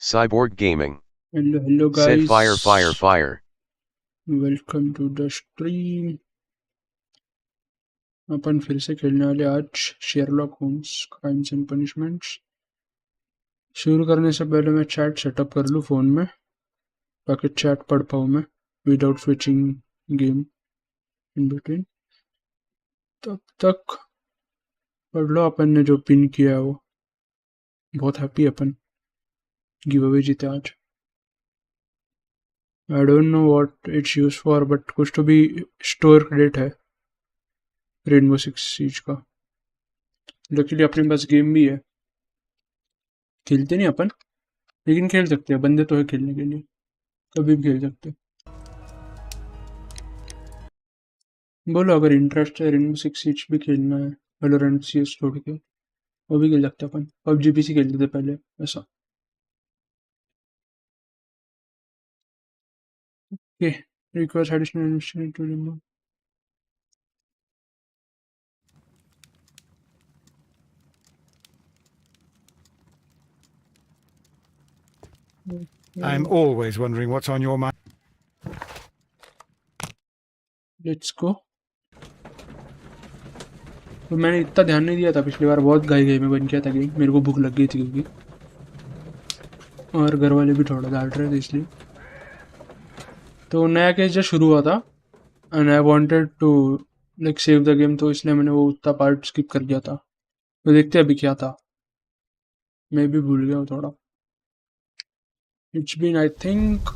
Cyborg Gaming. Hello Said guys. fire fire fire. Welcome to the stream. अपन फिर से खेलने वाले आज Sherlock Holmes crimes and punishments. शुरू करने से पहले मैं चैट सेटअप कर लूँ फ़ोन में ताकि चैट पढ़ पाऊँ मैं without switching game in between. तब तक पढ़ लो अपन ने जो पिन किया है वो। बहुत हैप्पी अपन गिव अवे जीते आज। I don't know what it's use for but कुछ तो भी स्टोर क्रेडिट है रेनबो सिक्स सीज का। लकीली अपने पास गेम भी है। खेलते नहीं अपन लेकिन खेल सकते हैं, बंदे तो है खेलने के लिए, कभी भी खेल सकते हैं। बोलो अगर इंटरेस्ट है रेनबो सिक्स सीज भी खेलना है, वैलोरेंट सीएस छोड़ के वो भी खेल सकते हैं अपन। पबजी पीसी खेलते थे पहले ऐसा। Okay, request additional investigation to remove. I'm always wondering what's on your mind. Let's go. तो मैंने इतना ध्यान नहीं दिया था पिछली बार, बहुत गई में बन गया था गेम। मेरे को भूख लग गई थी क्योंकि, और घर वाले भी थोड़ा डांट रहे थे इसलिए। तो नया केस जब शुरू हुआ था and I wanted to like save the game, तो इसलिए मैंने वो उतना पार्ट स्किप कर दिया था। तो देखते अभी क्या था, मैं भी भूल गया हूँ थोड़ा। It's been I think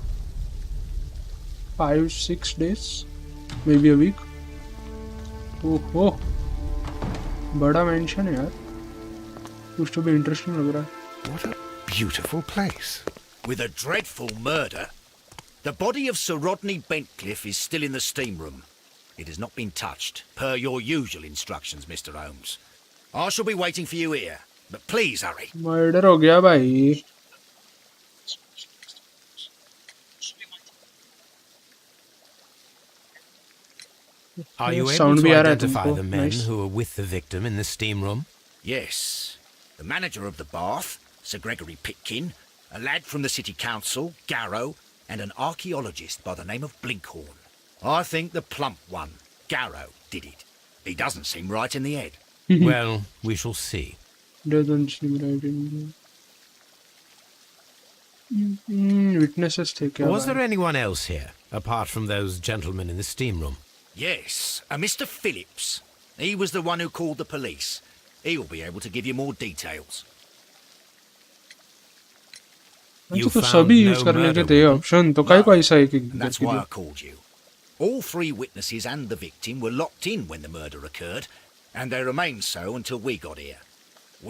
5-6 days, may be a week. ओहो बड़ा मेंशन है यार, कुछ तो भी इंटरेस्टिंग लग रहा है। What a beautiful place. With a dreadful murder. The body of Sir Rodney Bentcliffe is still in the steam room. It has not been touched, per your usual instructions, Mr. Holmes. I shall be waiting for you here, but please hurry. Murder हो गया भाई। Are you Sound able भी to आ रहा है identify तुमको? the men Nice. who were with the victim in the steam room? Yes. The manager of the bath, Sir Gregory Pitkin, a lad from the city council, Garrow, and an archaeologist by the name of Blinkhorn. I think the plump one, Garrow, did it. He doesn't seem right in the head. Well, we shall see. Doesn't seem right in here. Witnesses थे क्या Was भाई? there anyone else here, apart from those gentlemen in the steam room? Yes, a Mr. Phillips. He was the one who called the police. He'll be able to give you more details. You तो found सभी no use करने के murder थे weapon? Option, तो काय को ऐसा एक एक And that's why I called you. All three witnesses and the victim were locked in when the murder occurred, and they remained so until we got here.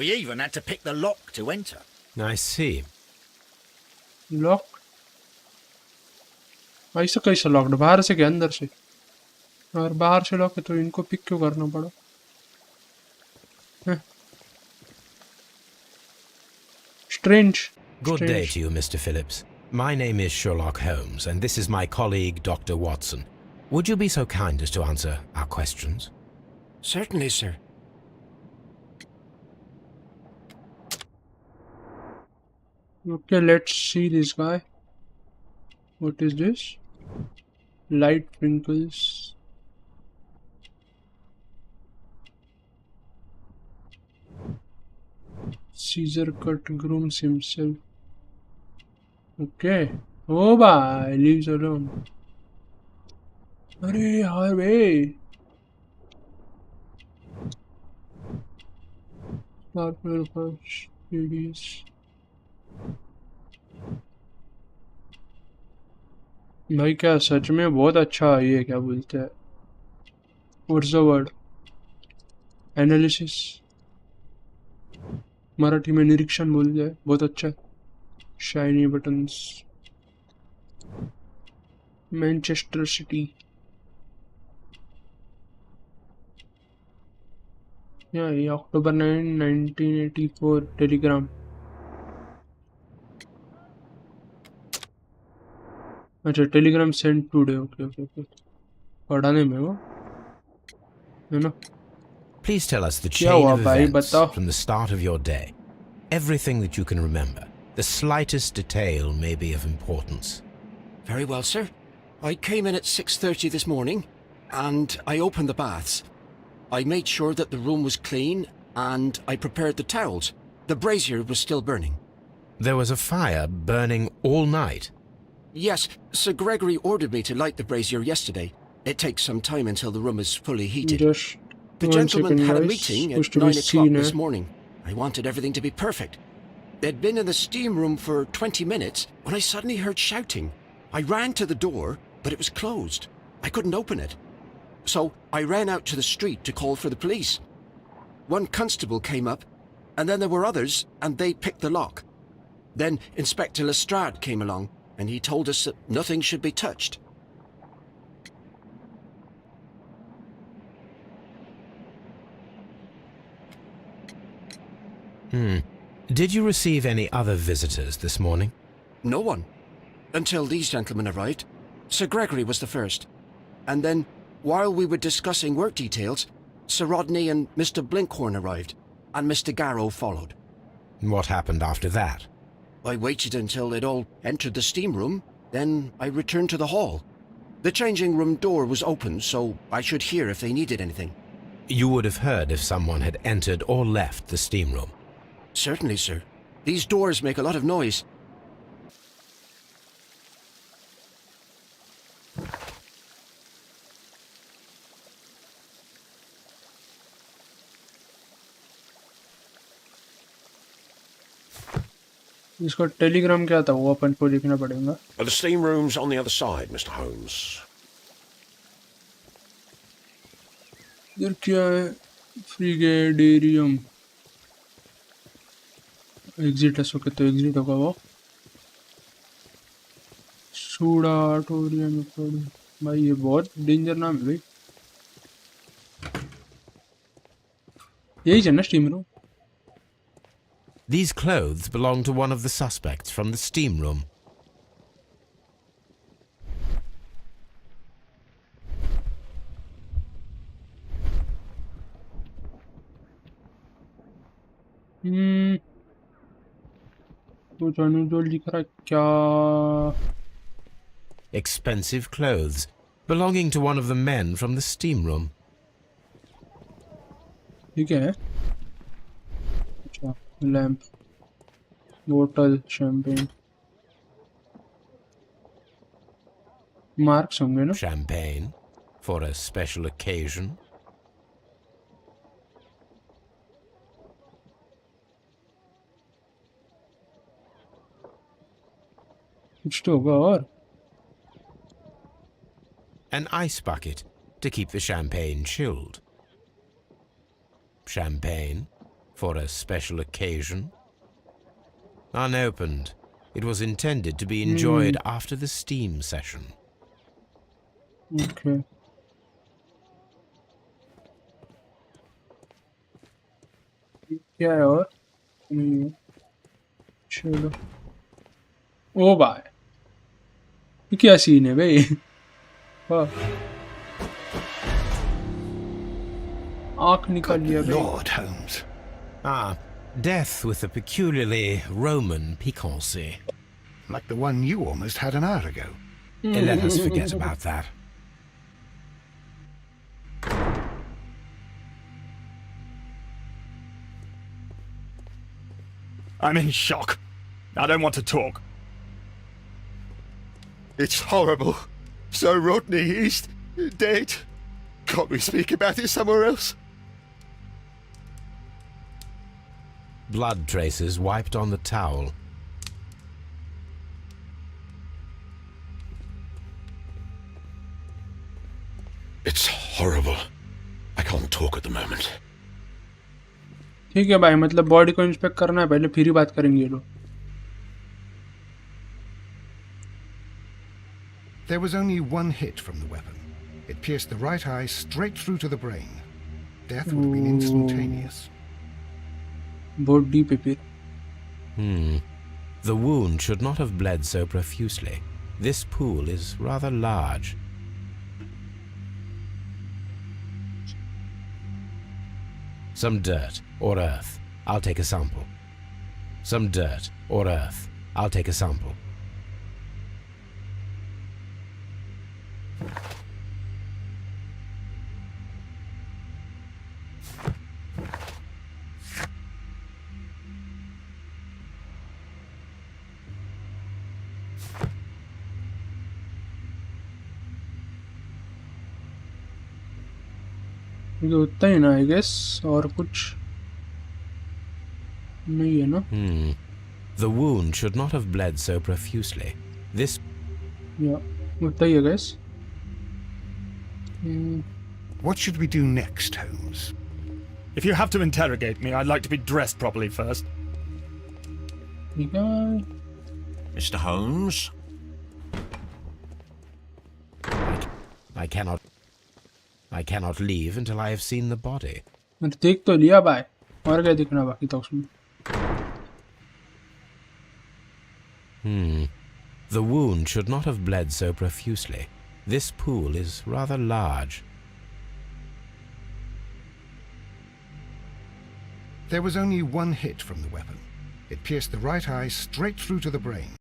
We even had to pick the lock to enter. I see. Lock ऐसा कैसा locked? बाहर से क्या अंदर से? और बाहर से लॉक है तो इनको पिक क्यों करना पड़ा? Strange. Good day to you, Mr. Phillips. My name is Sherlock Holmes, and this is my colleague, Dr. Watson. Would you be so kind as to answer our questions? Certainly, sir. Okay, let's see this guy. What is this? Light wrinkles. Caesar cut grooms himself. Okay. Oh bye, leaves alone. अरे यार बे, भाई क्या सच में बहुत अच्छा ये क्या बोलते हैं, what's the word, analysis, Marathi में निरीक्षण बोलते हैं, बहुत अच्छा। शाइनी बटन्स, मैनचेस्टर सिटी, ये अक्टूबर 9, 1984, टेलीग्राम। अच्छा, Telegram send today. Okay okay okay, पढ़ाने में वो है ना। Please tell us the क्या chain हुआ of भाई, events बताओ। from the start of your day. Everything that you can remember. The slightest detail may be of importance. Very well, sir. I came in at 6:30 this morning, and I opened the baths. I made sure that the room was clean, and I prepared the towels. The brazier was still burning. There was a fire burning all night. Yes, Sir Gregory ordered me to light the brazier yesterday. It takes some time until the room is fully heated. Just The 1 gentleman second, had a guys. meeting Supposed at to be 9 o'clock seen, this eh? morning. I wanted everything to be perfect. They'd been in the steam room for 20 minutes when I suddenly heard shouting. I ran to the door, but it was closed. I couldn't open it. So I ran out to the street to call for the police. One constable came up, and then there were others, and they picked the lock. Then Inspector Lestrade came along, and he told us that nothing should be touched. Did you receive any other visitors this morning? No one. Until these gentlemen arrived. Sir Gregory was the first. And then, while we were discussing work details, Sir Rodney and Mr. Blinkhorn arrived, and Mr. Garrow followed. What happened after that? I waited until they'd all entered the steam room, then I returned to the hall. The changing room door was open, so I should hear if they needed anything. You would have heard if someone had entered or left the steam room. Certainly, sir. These doors make a lot of noise. इसका Telegram क्या था वो अपन को देखना पड़ेगा. The steam room's on the other side, Mr. Holmes. इधर क्या है? फ्रिगेडेरियम. एग्जिट है, सो के तो एग्जिट होगा वो. सूडाटोरियम. भाई ये बहुत डेंजर नाम है भाई. यही है ना steam room. These clothes belong to one of the suspects from the steam room. तो जानू जो लिख रहा है क्या? Expensive clothes belonging to one of the men from the steam room. ठीक है. अच्छा, लैंप, बोतल, शैंपेन, मार्क्स होंगे ना? Champagne for a special occasion. कुछ तो होगा और. An ice bucket to keep the champagne chilled. Champagne for a special occasion. Unopened. It was intended to be enjoyed after the steam session. Okay. क्या है और? चलो. ओ भाई, ये क्या सीन है भाई? वाह, आँख निकाल लिया भाई. Lord Holmes. Ah, death with a peculiarly Roman piquancy. Like the one you almost had an hour ago. Let us forget about that. I'm in shock. I don't want to talk. It's horrible. So Rodney, he's dead. Can't we speak about it somewhere else? Blood traces wiped on the towel. It's horrible. I can't talk at the moment. ठीक है भाई, मतलब body को inspect करना है पहले, फिर ही बात करेंगे ये लोग. There was only one hit from the weapon. It pierced the right eye straight through to the brain. Death would have been instantaneous. बहुत डीप है फिर. The wound should not have bled so profusely. This pool is rather large. Some dirt or earth. I'll take a sample. Some dirt or earth. I'll take a sample. ये उतना ही ना I guess और कुछ नहीं है ना The wound should not have bled so profusely. This या उतना ही है guys What should we do next, Holmes? If you have to interrogate me, I'd like to be dressed properly first. ठीक है Mr. Holmes? I cannot leave until I have seen the body. मैंने देख तो लिया भाई और क्या दिखना बाकी था उसमें The wound should not have bled so profusely. This pool is rather large. There was only one hit from the weapon. It pierced the right eye straight through to the brain.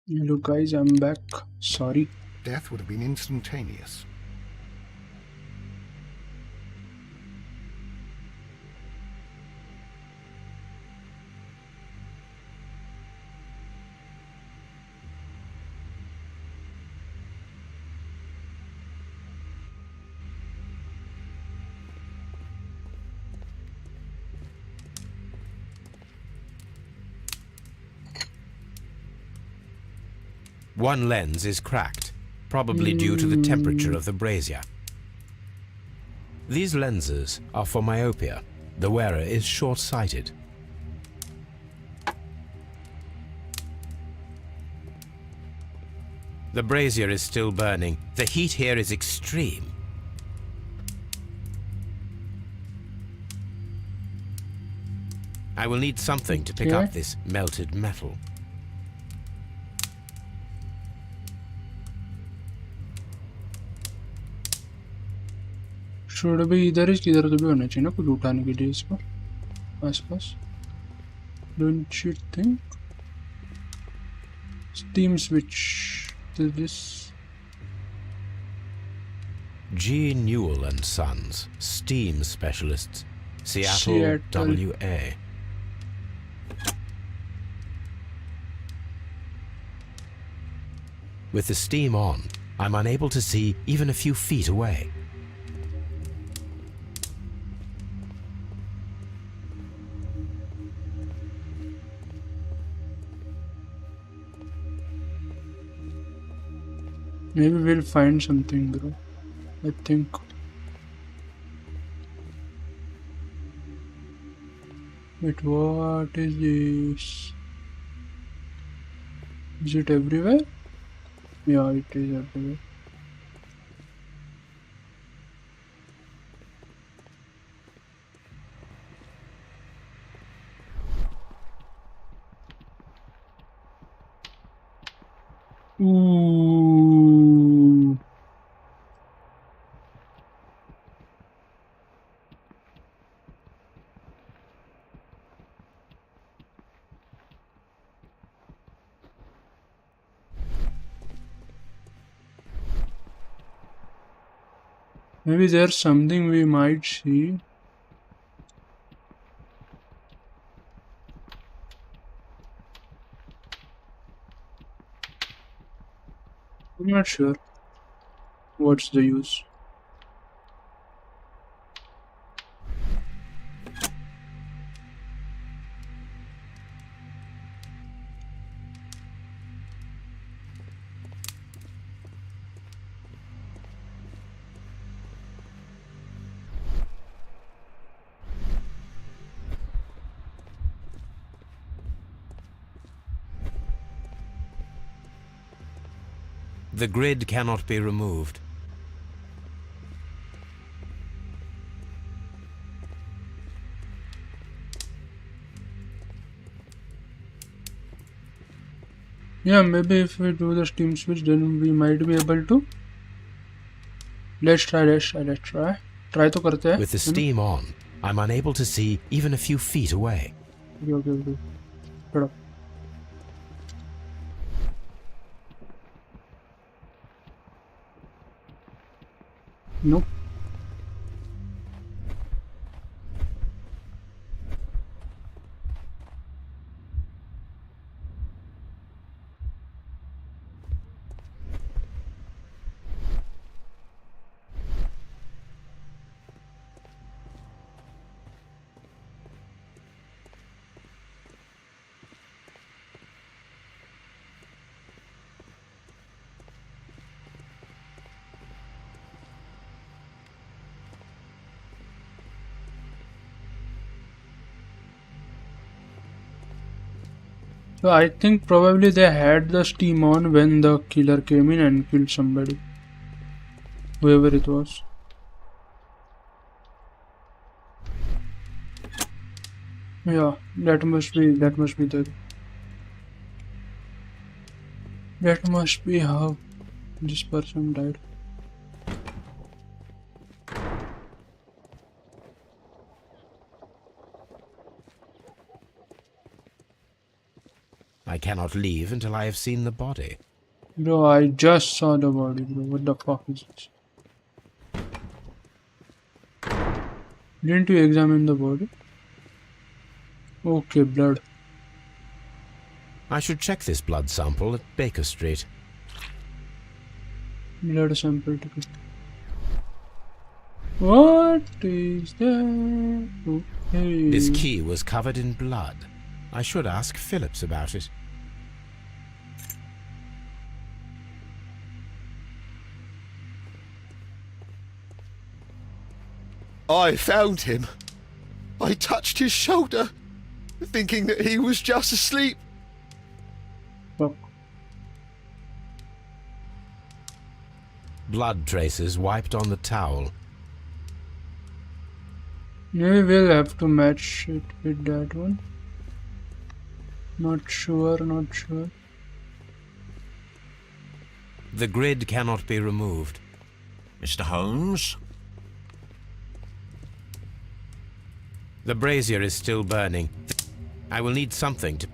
Hello guys, I'm back. Sorry. Death would have been instantaneous. One lens is cracked, probably due to the temperature of the brazier. These lenses are for myopia. The wearer is short-sighted. The brazier is still burning. The heat here is extreme. I will need something to pick up this melted metal. Should भी इधर ही किधर तो भी होना चाहिए ना कुछ उठाने के लिए इसको आसपास. Don't you think? Steam switch. This. G. Newell and Sons, steam specialists, Seattle, WA. With the steam on, I'm unable to see even a few feet away. Maybe we'll find something, bro. I think. Wait, what is this? Is it everywhere? Yeah, it is everywhere. Ooh. Maybe there's something we might see. I'm not sure. What's the use? The grid cannot be removed. Yeah, maybe if we do the steam switch, then we might be able to. Let's try. Try to karte hai. With the steam on, I'm unable to see even a few feet away. Okay. Shut up. Nope. So I think probably they had the steam on when the killer came in and killed somebody. Whoever it was. Yeah, that must be the. That must be how this person died. I cannot leave until I have seen the body. Bro, I just saw the body, bro. What the fuck is this? Didn't you examine the body? Okay, blood. I should check this blood sample at Baker Street. Blood sample ticket. What is that? Okay. This key was covered in blood. I should ask Phillips about it. I found him. I touched his shoulder, thinking that he was just asleep. Fuck. Blood traces wiped on the towel. Maybe we'll have to match it with that one. Not sure. The grid cannot be removed. Mr. Holmes? The brazier is still burning. I will need something to...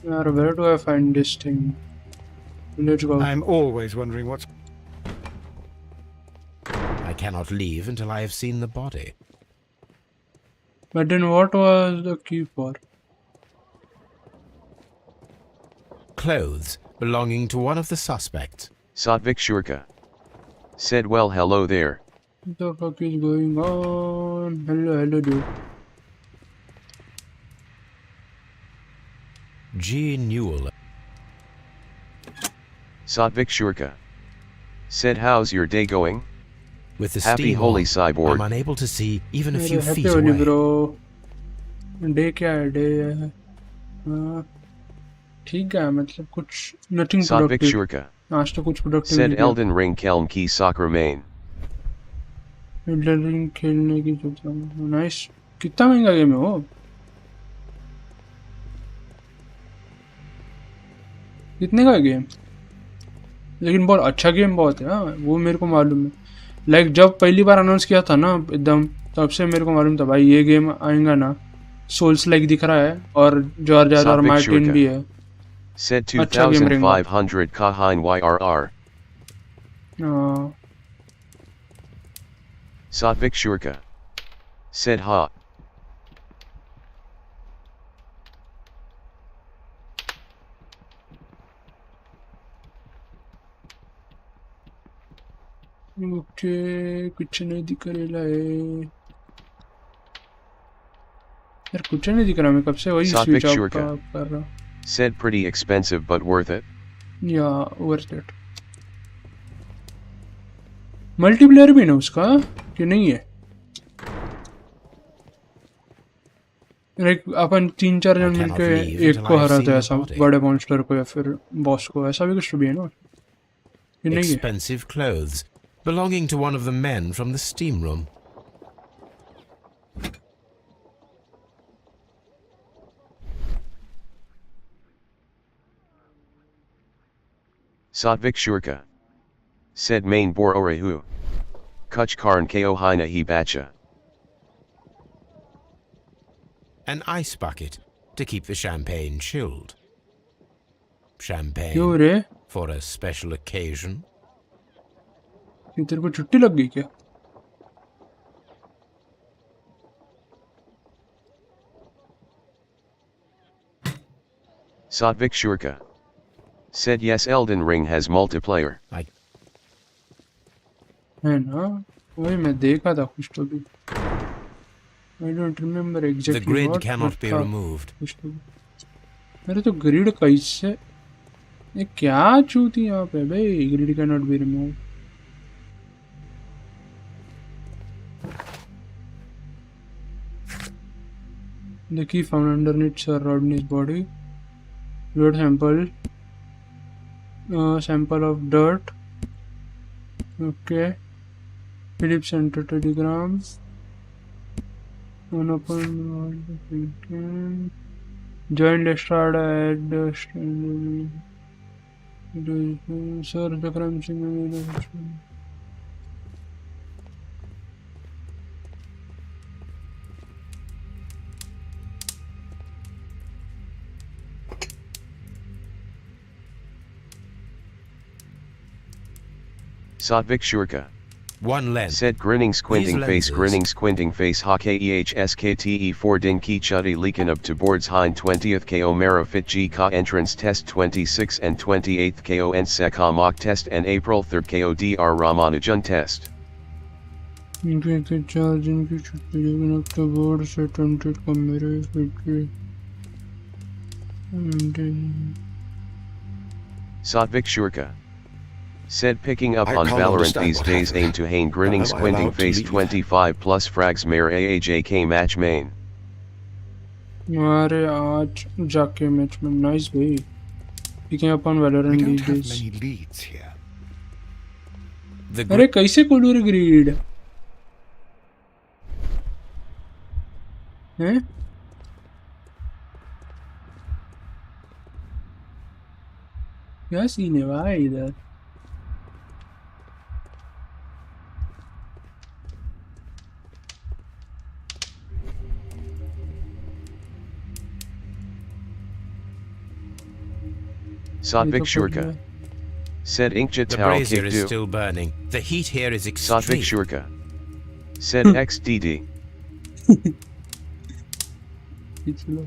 Where do I find this thing? Let's go. I'm always wondering what's... I cannot leave until I have seen the body. But then what was the key for? Clothes belonging to one of the suspects. Satvik Shurka. Said well hello there. What the fuck is going on? Hello dude. G. Newell. Satvik Shurka. Said how's your day going? With the Happy steam holy on, cyborg. I'm unable to see even a few Happy feet holy away. bro. Day क्या है? Day है. हाँ. ठीक है मतलब कुछ nothing Satvik productive. Shurka. आज तो कुछ productive Said नहीं Elden Ring Kelm Ki Soccer Main. किया. Elden Ring खेलने की सोचा हूँ. Nice. कितना महंगा गेम है वो? कितने का गेम? लेकिन बहुत अच्छा गेम बहुत है. हाँ वो मेरे को मालूम है. लाइक जब पहली बार अनाउंस किया था ना एकदम तब से मेरे को मालूम था भाई ये गेम आएगा ना. सोल्स लाइक दिख रहा है और जॉर्ज आर मार्टिन भी है. Said अच्छा गेम रहेगा. 2500 Kahin YRR. Satvik Shurka. Said ha. Okay कुछ नहीं दिख रहा है यार. कुछ नहीं दिख रहा. मैं कब से वही Satvik स्विच ऑफ Shurka. कर रहा. Said pretty expensive but worth it. या वर्थ इट. मल्टीप्लेयर भी ना उसका कि नहीं है? लाइक अपन 3-4 जन मिलके एक को हराते हैं ऐसा बड़े मॉन्स्टर को या फिर बॉस को. ऐसा भी कुछ तो भी है ना कि नहीं है? Expensive clothes belonging to one of the men from the steam room. Satvik Shurka. Said main bor orehu. Kuch karn ko hina hi bacha. An ice bucket to keep the champagne chilled. Champagne क्यों रे? for a special occasion. ये तेरे को छुट्टी लग गई क्या? Satvik Shurka. Said yes Elden Ring has multiplayer. है ना? वही मैं देखा था कुछ तो भी. I don't remember exactly The grid what, cannot but be था removed. कुछ तो भी. मेरे तो ग्रिड कैसे? ये क्या चूती यहाँ पे भाई? Grid can not be remove. The key found underneath Sir Rodney's body. Blood sample. Sample of dirt. Okay. Phillips Center telegram. Unopened. Joined Lestrada at the Sir the crime scene. Satvik Shurka. One lens. Said grinning squinting face ha KEHSKTE4 din ki chuddy leakin up to boards hein 20th ko mara fit g ka entrance test 26 and 28th ko and seka mock test and April 3rd ko dr Ramanujan test. इनके चार दिन की छुट्टी लेकिन अब तो board से tainted का मेरे fit. Satvik Shurka. Said picking up I on can't Valorant understand these what days happened. aim to hain grinning Am I squinting allowed to face leave? 25 plus frags mare AAJK match main. अरे आज जाके match में nice भाई. Picking up on We Valorant don't these have days. many leads here. The अरे कैसे खोलूं रे grid? हैं? क्या सीन है भाई इधर? Satvik Shurka. Said Inkja The Tao brazier is Kikdu. still burning. The heat here is Satvik extreme. Shurka. Said XDD. चलो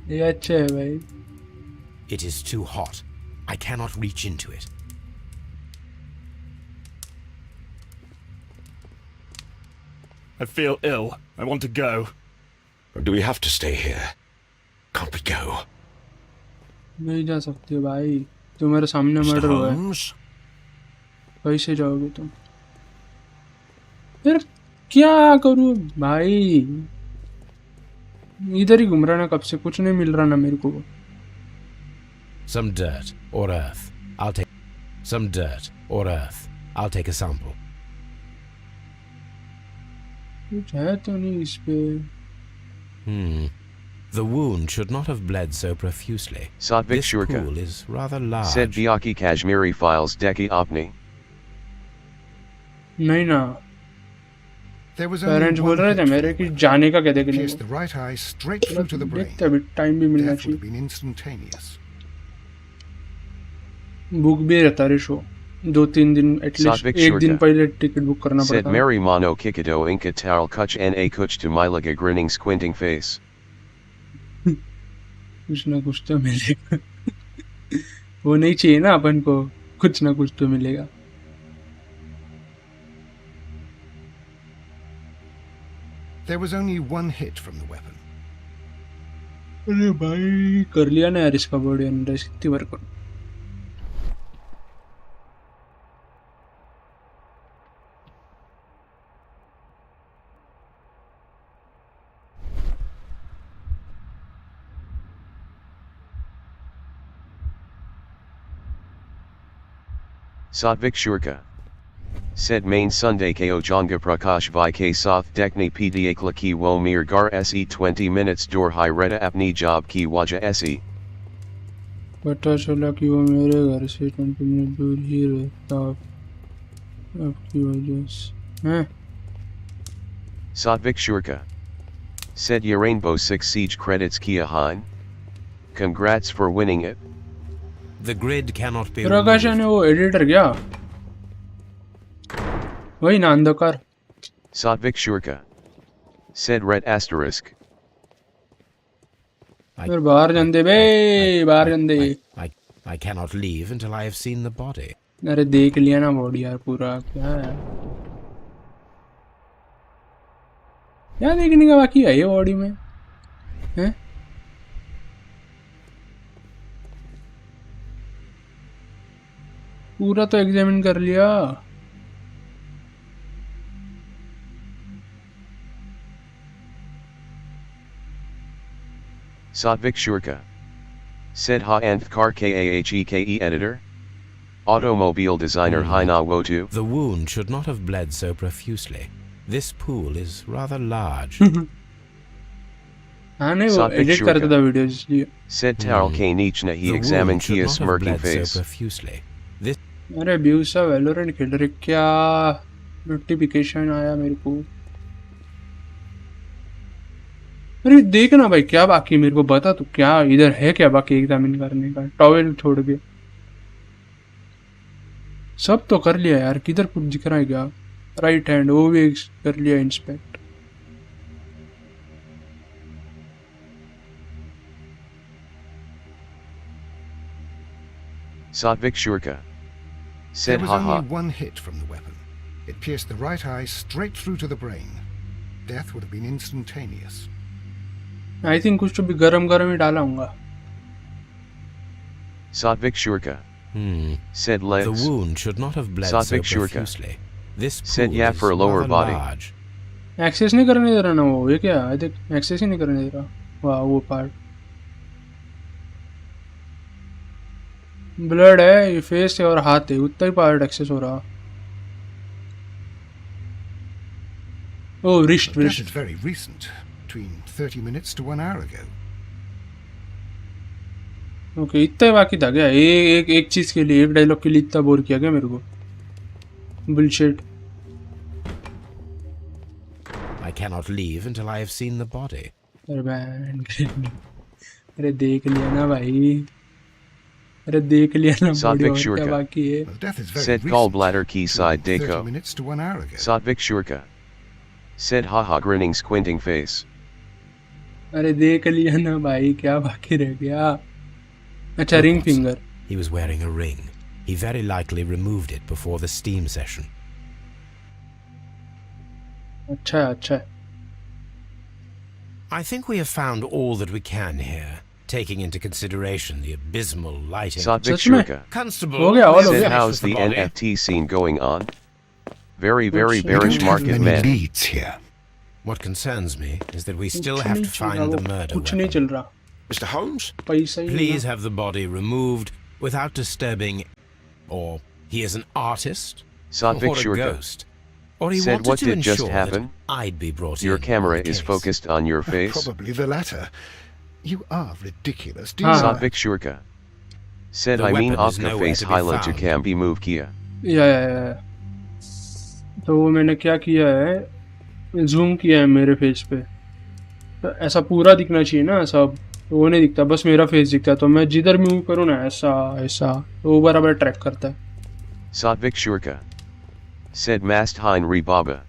ये अच्छा है भाई. It is too hot. I cannot reach into it. I feel ill. I want to go. Do we have to stay here? Can't we go? नहीं जा सकते भाई. तो मेरे सामने Mr. मर्डर हुआ है. Holmes? कैसे जाओगे तुम? यार क्या करूँ भाई? इधर ही घूम रहा ना कब से, कुछ नहीं मिल रहा ना मेरे को. Some dirt or earth. I'll take some dirt or earth. I'll take a sample. कुछ है तो नहीं इस पे. The wound should not have bled so profusely. Satvik This Shurka. pool is rather large. Said Biaki Kashmiri files Deki Opni. नहीं ना. There was only parents बोल one रहे hit थे from मेरे the कि weapon. जाने का क्या देखने Pierced को. the right eye straight through to the brain. देखते अभी टाइम भी मिलना Death would have चाहिए. been instantaneous. बुक भी रहता है शो. 2-3 दिन एटलीस्ट Satvik एक दिन Shurka. पहले टिकट बुक करना Said पड़ता है. Mary Mono Kikado Inka Tal Kuch Na Kuch to Milaga grinning squinting face. कुछ ना कुछ तो मिलेगा. वो नहीं चाहिए ना अपन को. कुछ ना कुछ तो मिलेगा. There was only one hit from the weapon. अरे भाई कर लिया ना यार इसका बॉडी अंडर कितनी बार कर. Satvik Shurka. Said main Sunday Ko Jonga Prakash Vi K Soth Dekni Pda Klaki Wo Mir Gar Se 20 minutes Dor Hi Reda Apni Job Ki Waja Se. पता चला कि वो मेरे घर से 20 मिनट दूर ही रहता आपकी वजह से. हैं? Satvik Shurka. Said Ye Rainbow 6 Siege credits Kia Hein. Congrats for winning it. The grid cannot be प्रकाशन removed. है वो एडिटर क्या? वही ना अंधकार. Satvik Shurka. Said Ret Asterisk. फिर बाहर जाते बे बाहर जाते. I cannot leave until I have seen the body. अरे देख लिया ना बॉडी यार पूरा. क्या है क्या देखने का बाकी है ये बॉडी में? हैं? पूरा तो एग्जामिन कर लिया. Satvik Shurka. Said Ha Anth Kar Kaheke editor. Automobile designer Haina Wotu. The wound should not have bled so profusely. This pool is rather large. हाँ नहीं वो Satvik एडिट Shurka. करता था वीडियो इसलिए. Said Taral K Nichna he The examined wound should Kia not have smirking bled face. so profusely. This अरे ब्यूसा Valorant खेल रहे क्या? नोटिफिकेशन आया मेरे को. अरे देख ना भाई क्या बाकी मेरे को बता तू क्या इधर है क्या बाकी एग्जामिन करने का. टॉवेल छोड़ के सब तो कर लिया यार. किधर कुछ दिख रहा है क्या? राइट हैंड वो भी कर लिया inspect. Satvik Shurka. There Said was haha. only one hit from the weapon. It pierced the right eye straight through to the brain. Death would have been instantaneous. I think कुछ तो भी गरम गरम ही डाला होगा. Satvik Shurka. Said the legs. wound should not have bled so Satvik Shurka. profusely. This Said pool yeah is for a lower rather body. large. Access नहीं करने दे रहा ना वो. ये क्या है? देख एक्सेस ही नहीं करने दे रहा. वाह वो पार्ट. ब्लड है ये फेस है और हाथ है उतना ही पार्ट एक्सेस हो रहा. Oh wrist But death wrist. is very recent, between 30 minutes to 1 hour ago. Okay इतना ही बाकी था क्या? एक चीज के लिए एक डायलॉग के लिए इतना बोर किया क्या मेरे को? Bullshit. I cannot leave until I have seen the body. अरे देख लिया ना भाई. अरे देख लिया ना बॉडी Satvik और क्या Shurka. बाकी है. Well, death is very Said recent. gallbladder quayside 30 Dako. minutes to 1 hour ago. Satvik Shurka. Said haha grinning squinting face. अरे देख लिया ना भाई क्या बाकी रह गया. अच्छा Look, ring Watson. Finger. He was wearing a ring. He very likely removed it before the steam session. अच्छा है, अच्छा है. I think we have found all that we can here, taking into consideration the abysmal lighting. Satvik Sach mein? Shurka. Constable, हो गया, all हो please Said गया. finish how's with the body. NFT scene going on? Very What's bearish the- market Many man. leads here. What concerns me is that we still कुछ have नहीं to चल रहा, find the वो murder कुछ नहीं weapon. चल रहा. Mr. Holmes? पैसा ही Please नहीं. have the body removed without disturbing, or he is an artist, Satvik or a Shurka. ghost, or he Said wanted what to did just ensure happen? that I'd be brought Your in camera on the is case. focused on your face. Probably the latter. You are ridiculous. Do Ah. you know Satvik Shurka. Said The I mean weapon is Opka nowhere face to be Hyla to found. Kambi move Kia. या. तो वो मैंने क्या किया है, zoom किया है मेरे फेस पे. तो ऐसा पूरा दिखना चाहिए ना, ऐसा वो नहीं दिखता, बस मेरा फेस दिखता है. तो मैं जिधर मूव करूँ ना ऐसा ऐसा, तो वो बराबर ट्रैक करता है. Satvik Shurka. Said Mast Hein Re Baba.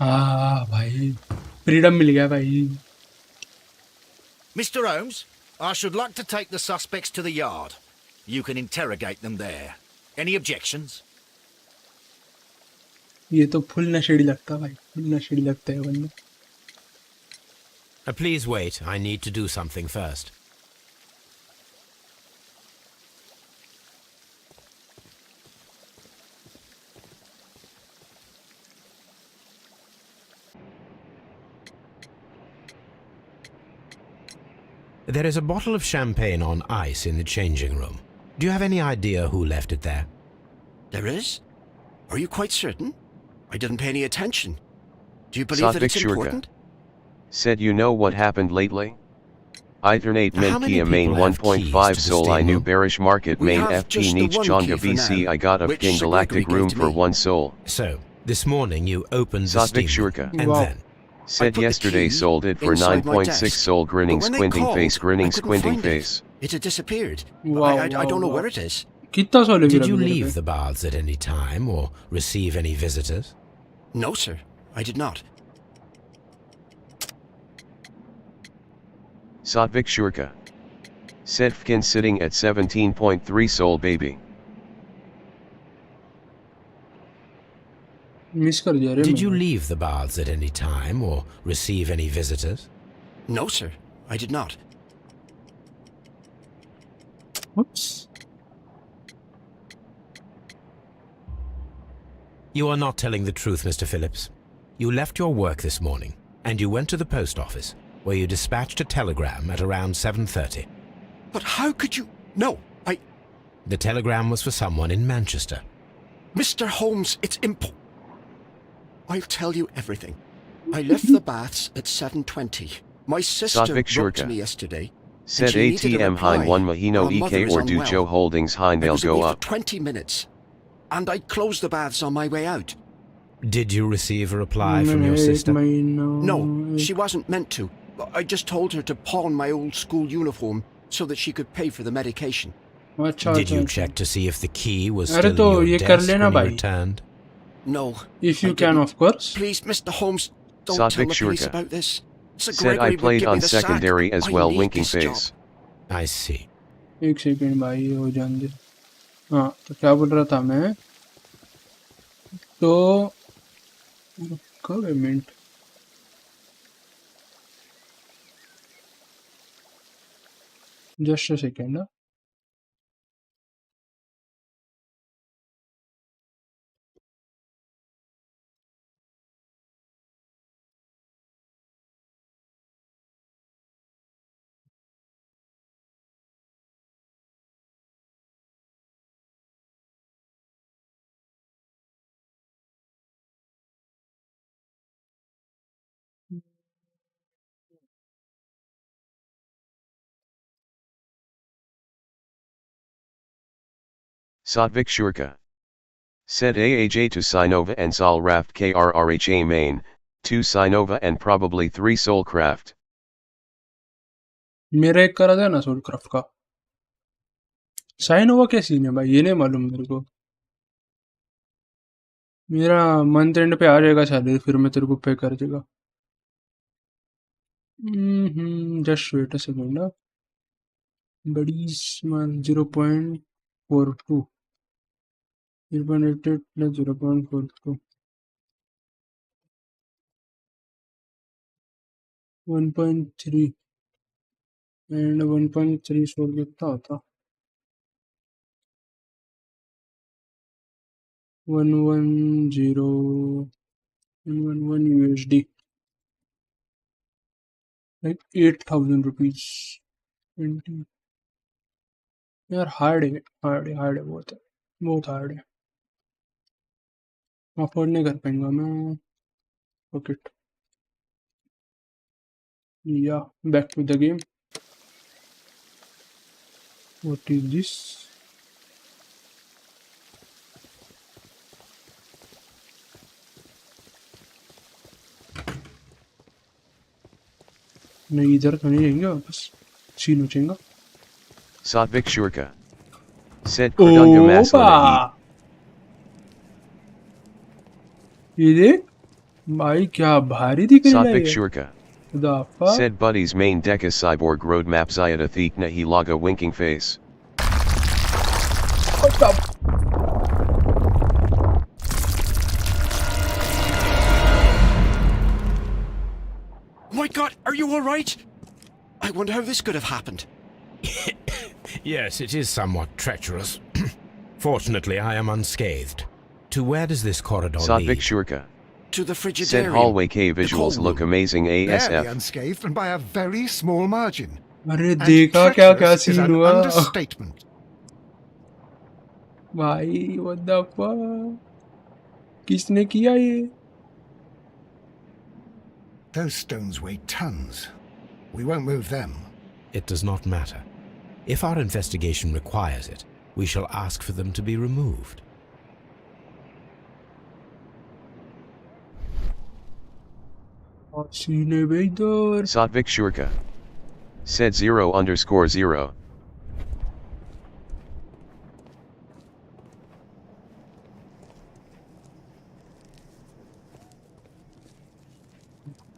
हाँ भाई, फ्रीडम मिल गया भाई. Mr. Holmes, I should like to take the suspects to the yard. You can interrogate them there. Any objections? ये तो फुल नशेड़ी लगता है भाई, फुल नशेड़ी लगता है बंदा. Please wait, I need to do something first. There is a bottle of champagne on ice in the changing room. Do you have any idea who left it there? There is? Are you quite certain? I didn't pay any attention. Do you believe that Satvik it's Shurka. important? Said you know what happened lately? Alternate How mint many Kia main people have keys 1.5 to the Sol I steam new room? bearish market We main have FT just the Niche one Chonga key for BC now, I got of which King Sir Galactic Gregory room gave to for me. 1 Sol. So, this morning you opened the Satvik steam room, Shurka. and Wow. then Said put the yesterday key sold it for inside my 9.6 desk, Sol grinning but when they squinting called, face grinning I couldn't squinting find it. face. It had disappeared. Wow, I wow, don't know wow. where it is. कितना सोले did you leave the baths at any time or receive any visitors? No, sir. I did not. Satvik Shurka. Said Fkin sitting at 17.3 Sol baby. Miss कर दिया रे. Did you leave the baths at any time or receive any visitors? No, sir. I did not. Oops. You are not telling the truth, Mr. Phillips. You left your work this morning, and you went to the post office, where you dispatched a telegram at around 7:30. But how could you? No, The telegram was for someone in Manchester. Mr. Holmes, it's I'll tell you everything. I left the baths at 7:20. My sister Satvik wrote to Shurka. me yesterday. Said she needed a ATM Hein reply. 1 Mahino Our mother EK is or do unwell. Joe Holdings Hein I they'll was go away for up. 20 minutes, and I closed the baths on my way out. Did you receive a reply from मैंने your एक sister? महीना- No, she wasn't meant to. I just told her to pawn my old school uniform so that she could pay for the medication. अच्छा Did अच्छा you अच्छा. check to see if the key was अरे still तो in ये your कर desk लेना when you भाई. returned? No. If I you can, didn't. of course. Please, Mr. Holmes, don't Satvik tell the police Shurka. about this. Sir Said I Gregory would played give me on the sack. secondary as I well need winking this job. face. I see. एक second भाई, ये हो जान दे. हाँ, तो क्या बोल रहा था मैं? तो कब है minute? Just a second. Satvik Shurka. Said AAJ to Sinova and Sol Raft KRRHA main, 2 Sinova and probably 3 Sol Craft. मेरा एक करा था ना सोलक्राफ्ट का, साइन हुआ क्या सीन है भाई, ये नहीं मालूम मेरे को। मेरा मंथ एंड पे आ जाएगा सैलरी, फिर मैं तेरे को पे कर देगा। Just wait a second. बड़ी स्मॉल 0.42, 0.88 प्लस 0.42, 1.3 एंड 1.34 कितना होता, 110 USD, लाइक 8,000 रुपीज। 20, यार हार्ड है, हार्ड है, हार्ड है, बहुत है, बहुत हार्ड है, अफोर्ड नहीं कर पाऊंगा मैं। पॉकेट या back to the game. What is this? नहीं इधर तो नहीं जाएंगे वापस, सीन हो जाएगा। Satvik Shurka. Said Kradunga Maslana ओपा, ये देख भाई क्या भारी दिख रहा है Satvik ये। Shurka. The fuck? Said Buddy's main Deca Cyborg roadmap Zayat Athik Nahi Laga winking face. What the? Oh my god, are you alright? I wonder how this could have happened. Yes, it is somewhat treacherous. Fortunately, I am unscathed. To where does this corridor Satvik lead? Shurka. To the Said Frigidarium. hallway K The visuals cold look room. amazing Barely ASF. unscathed and by a very small margin. अरे And देखा क्या क्या treacherous is scene an हुआ understatement. भाई, what the fuck? किसने किया ये? Those stones weigh tons. We won't move them. It does not matter. If our investigation requires it, we shall ask for them to be removed. Scene है भाई इधर। Satvik Shurka. Said 0_0.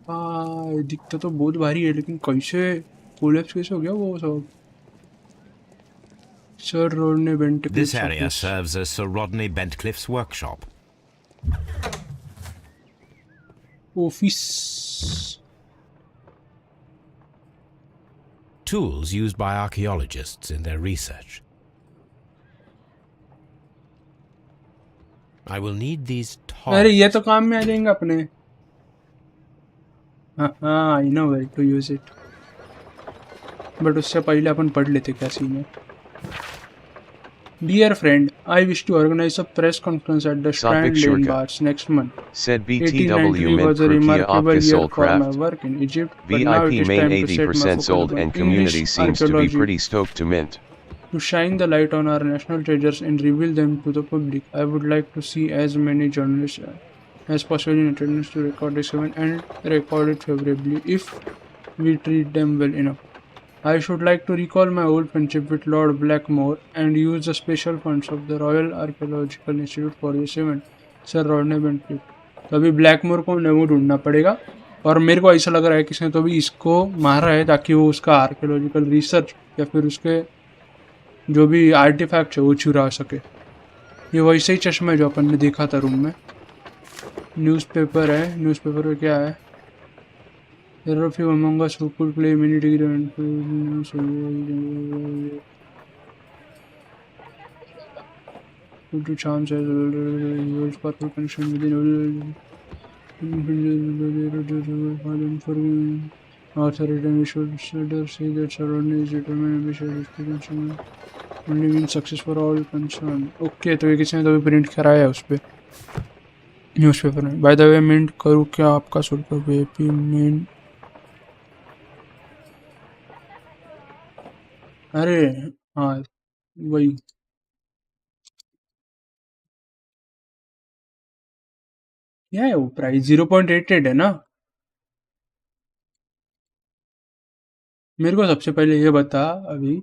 हाँ दिखता तो बहुत भारी है, लेकिन कैसे कोलैप्स कैसे हो गया वो सब? Sir Rodney Bent This area serves as Sir Rodney Bentcliffe's workshop. Office. Tools used by archaeologists in their research. I will need these अरे ये tongs. तो काम में आ जाएंगे अपने। हाँ I know where to use it, but उससे पहले अपन पढ़ लेते क्या सीन है। Dear friend, I wish to organize a press conference at the Strand Satvik Lane Shurka. Bars next month. Said 1893 BTW was a Mint Krukia remarkable Opka year Soul for my Craft. work in Egypt, but now it VIP is main time to set my 80% focus sold on and community English seems to be archaeology pretty stoked to mint. to shine the light on our national treasures and reveal them to the public. I would like to see as many journalists as possible in attendance to record this event and record it favorably if we treat them well enough. I should like to recall my old friendship with Lord Blackmore and use the special funds of the Royal Archaeological Institute for this event. Sir Rodney Bentcliffe. तो अभी Blackmore को Nemo ढूंढना पड़ेगा, और मेरे को ऐसा लग रहा है किसने तो अभी इसको मारा है ताकि वो उसका आर्कियोलॉजिकल रिसर्च या फिर उसके जो भी आर्टिफैक्ट है वो चुरा सके। ये वैसे ही चश्मा है जो अपन ने देखा था रूम में। न्यूज़पेपर है, न्यूज़पेपर में क्या है? There are a few among us who could play many degree and to charms as world's powerful connection within authority, and we should say that surrounding is determined and we should only mean success for all concerned. Okay, तो ये किसी ने तो भी print कराया है उस पे न्यूज़पेपर में। बाय द वे मिंट करूँ क्या आपका शुल्क वेपी मिंट? अरे हाँ वही क्या है वो प्राइस 0.88 है ना? मेरे को सबसे पहले ये बता अभी,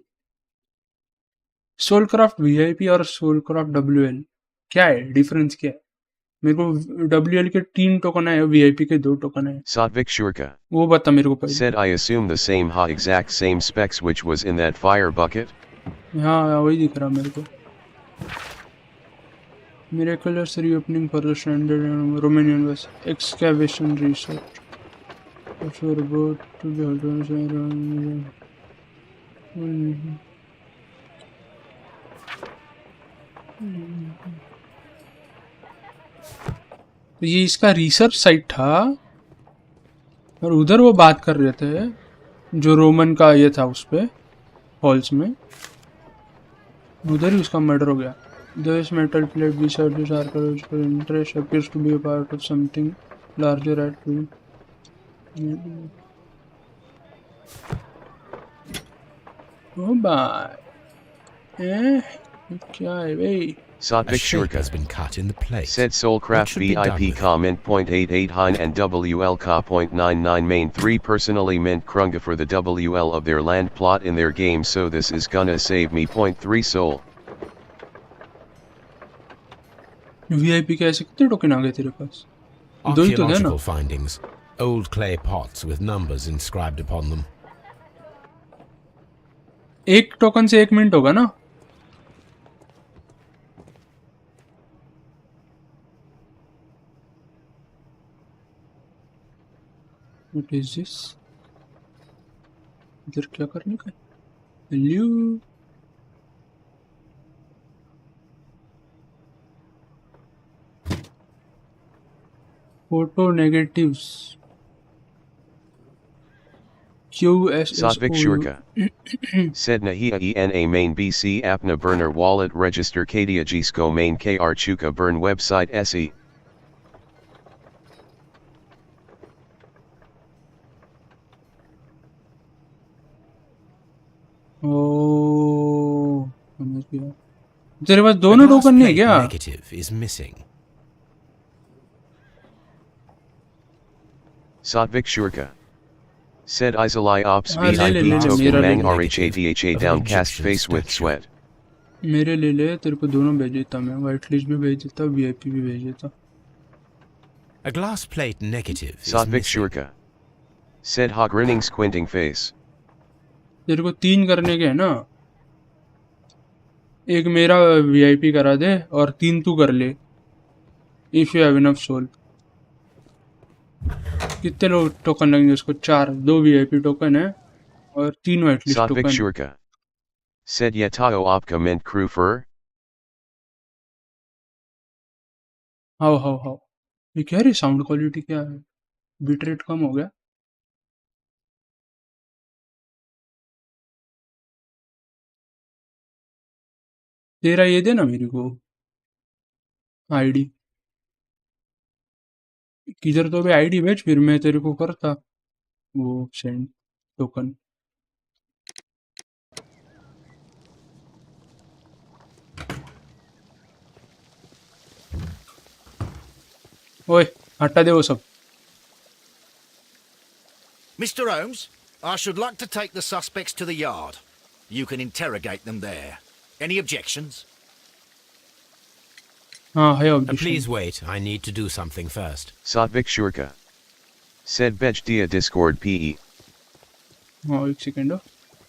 सोलक्राफ्ट वीआईपी और सोलक्राफ्ट डब्ल्यूएल क्या है, डिफरेंस क्या है? मेरे को डब्ल्यूएल के 3 टोकन है, वीआईपी के 2 टोकन है, Satvik Shurka वो बता मेरे को पहले। said, I assume the same exact same specs which was in that fire bucket? हाँ वही दिख रहा मेरे को। Miraculous reopening for the stranded Romanian vessel. Excavation research. For a boat to be held. तो ये इसका रिसर्च साइट था और उधर वो बात कर रहे थे जो रोमन का ये था उस पे हॉल्स में, उधर ही उसका मर्डर हो गया। This metal plate beside this archaeological interest appears to be a part of something larger at all. Oh bye. क्या है भाई? A Satvik shape Shurka has been cut in the plate. said, Soulcraft should be done VIP with it? comment .88 Hein and WL Ka .99 main 3 personally mint Krunga for the WL of their land plot in their game, so this is gonna save me .3 soul. VIP के ऐसे कितने token आ गए तेरे पास? दो ही तो थे ना? Archaeological findings. Old clay pots with numbers inscribed upon them. एक टोकन से 1 मिनट होगा ना? What is this? इधर क्या करने का? Hello? Photo negatives. Satvik Shurka said, Nahia ENA main BC Apna burner wallet register Kadia Gisko main KR Chuka burn website SE. ओह समझ गया। तेरे पास दोनों The glass टोकन नहीं plate क्या? negative is missing. Satvik Shurka said, Isolai Ops हाँ, ले ले, VIP ले ले, token मेरा mang ले। RHATHA downcast Egyptian face with statue. sweat. मेरे ले ले, तेरे को दोनों भेज देता मैं, व्हाइट लिस्ट भी भेज देता, वीआईपी भी भेज देता। A glass plate negative is Satvik missing. Shurka said, Ha grinning squinting face. तेरे को 3 करने के है ना, एक मेरा वीआईपी करा दे और 3 तू कर ले, if you have enough soul. कितने लोग टोकन लगेंगे उसको? 4, 2 वीआईपी टोकन है और 3 white list Satvik token. Shurka said, Yetao Opka mint crew fur. How ये क्या है? साउंड क्वालिटी क्या है? बिट रेट कम हो गया। तेरा ये दे ना मेरे को आईडी, किधर तो भी आईडी भेज, फिर मैं तेरे को करता वो सेंड टोकन। ओए हटा दे वो सब। Mr. Holmes, I should like to take the suspects to the yard. You can interrogate them there. Any objections? हाँ है Please objection. wait, I need to do something first. Satvik Shurka said, Bech dia Discord PE. हाँ एक second.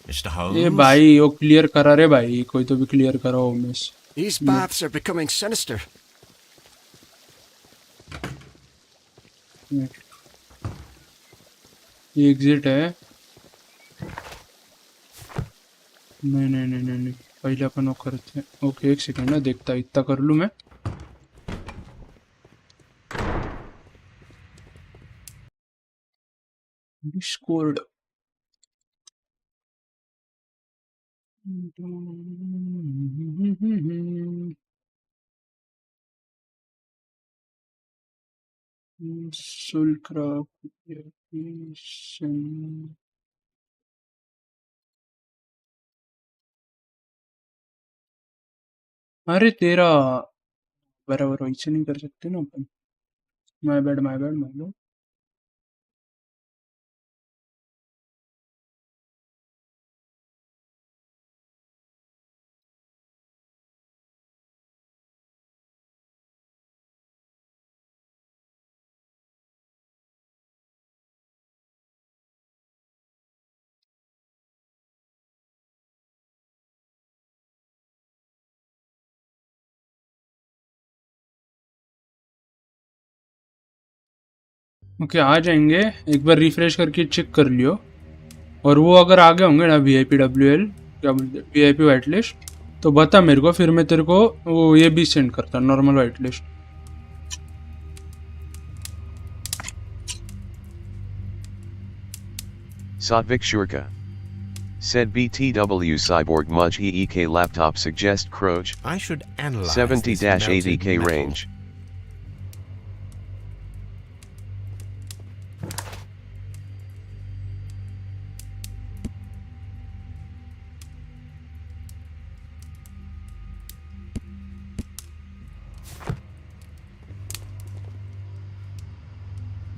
Mr. ये Holmes? भाई वो clear करा रे भाई, कोई तो भी क्लियर कराओ miss. These baths are becoming sinister. ये एग्जिट है। नहीं पहले अपन वो करते हैं। ओके एक सेकंड ना, देखता इतना कर लूँ मैं। डिस्कॉर्ड अरे तेरा बराबर वैसे नहीं कर सकते ना अपन। My bad my bad. Okay आ जाएंगे, एक बार रिफ्रेश करके चेक कर लियो, और वो अगर आगे होंगे ना VIPWL क्या बोलते VIP वाइट लिस्ट, तो बता मेरे को, फिर मैं तेरे को वो ये भी सेंड करता normal white list. Satvik Shurka. Said BTW Cyborg Mudge EEK laptop suggest Croach. I should analyze 70-80K range.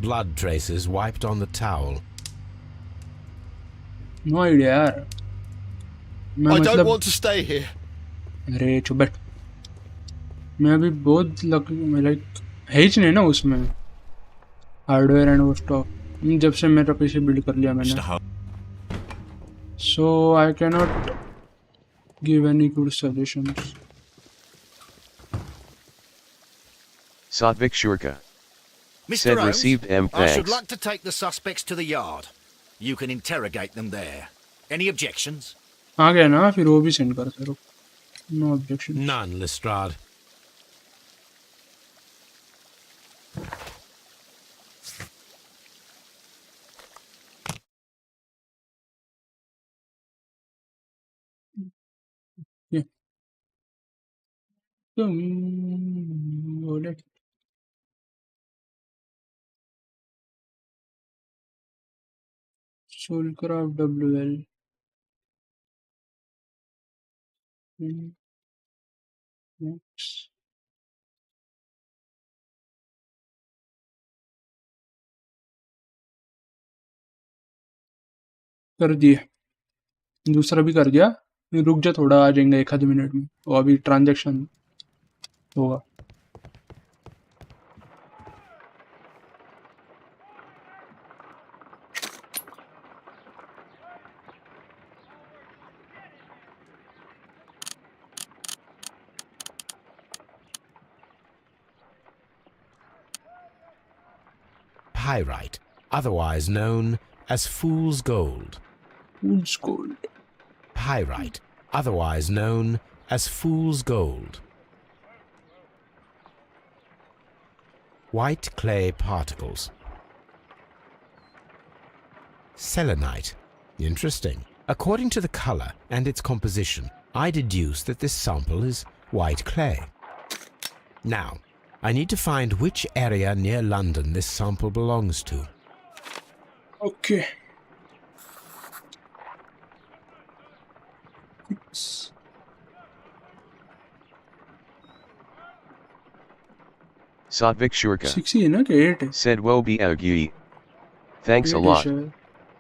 Blood traces wiped on the towel. No idea यार. मैं I don't मतलब want to stay here. अरे चुप बैठ. मैं अभी बहुत like है ही नहीं ना उसमें हार्डवेयर एंड वो स्टॉक, जब से मेरा पीसी बिल्ड कर लिया मैंने, so I can not give any good suggestions. Satvik Shurka. Mr. Said Holmes, received M. I should Thanks. like to take the suspects to the yard. You can interrogate them there. Any objections? आ गया ना, फिर वो भी send करते रहो. No objection. None, Lestrade. तुम बोले सोलक्राफ्ट WL. कर दिए, दूसरा भी कर दिया. रुक जा थोड़ा, आ जाएंगे एक आध मिनट में, वो अभी ट्रांजैक्शन होगा. Pyrite, otherwise known as fool's gold. Fool's gold. Pyrite, otherwise known as fool's gold. White clay particles. Selenite. Interesting. According to the color and its composition, I deduce that this sample is white clay. Now, I need to find which area near London this sample belongs to. Okay. Satvik Shurka. 6 ही है ना कि 8 है? Said wo be agui. Thanks a 8 है lot. शायद.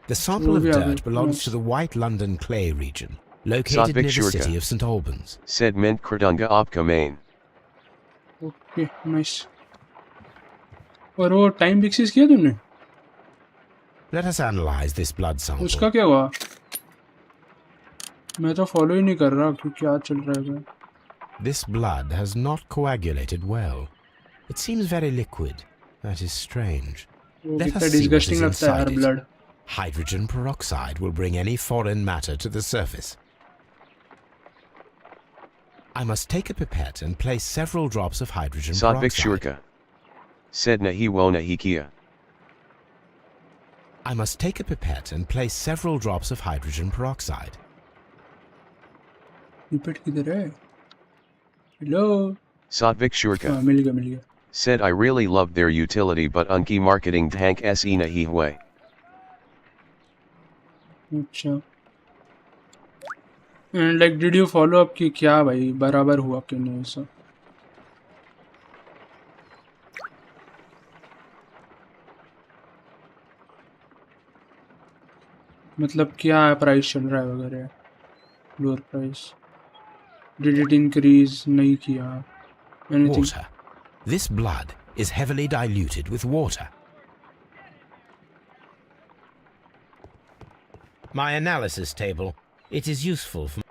The sample of Movie dirt average, belongs yes. to the White London clay region, located Satvik near the Shurka. city of St Albans. Said mint kradunga opka main. Okay, nice. और वो time fixes किया तूने? Let us analyze this blood sample. उसका क्या हुआ? मैं तो follow ही नहीं कर रहा कि क्या चल रहा है. This blood has not coagulated well. It seems very liquid. That is strange. वो Let कितना us see what disgusting is लगता है यार inside it. Blood. Hydrogen peroxide will bring any foreign matter to the surface. I must take a pipette and place several drops of hydrogen Satvik peroxide. Shurka. Said nahi wo nahi kiya. I must take a pipette and place several drops of hydrogen peroxide. Pipette किधर है? Hello. Satvik Shurka. हाँ मिल गया. Said I really loved their utility but unki marketing tank se nahi hue. अच्छा. And like did you follow up कि क्या भाई बराबर हुआ कि नहीं ऐसा? मतलब क्या प्राइस चल रहा है वगैरह, lower price, did it increase, नहीं किया, anything? Water. This blood is heavily diluted with water. My analysis table. It is useful for...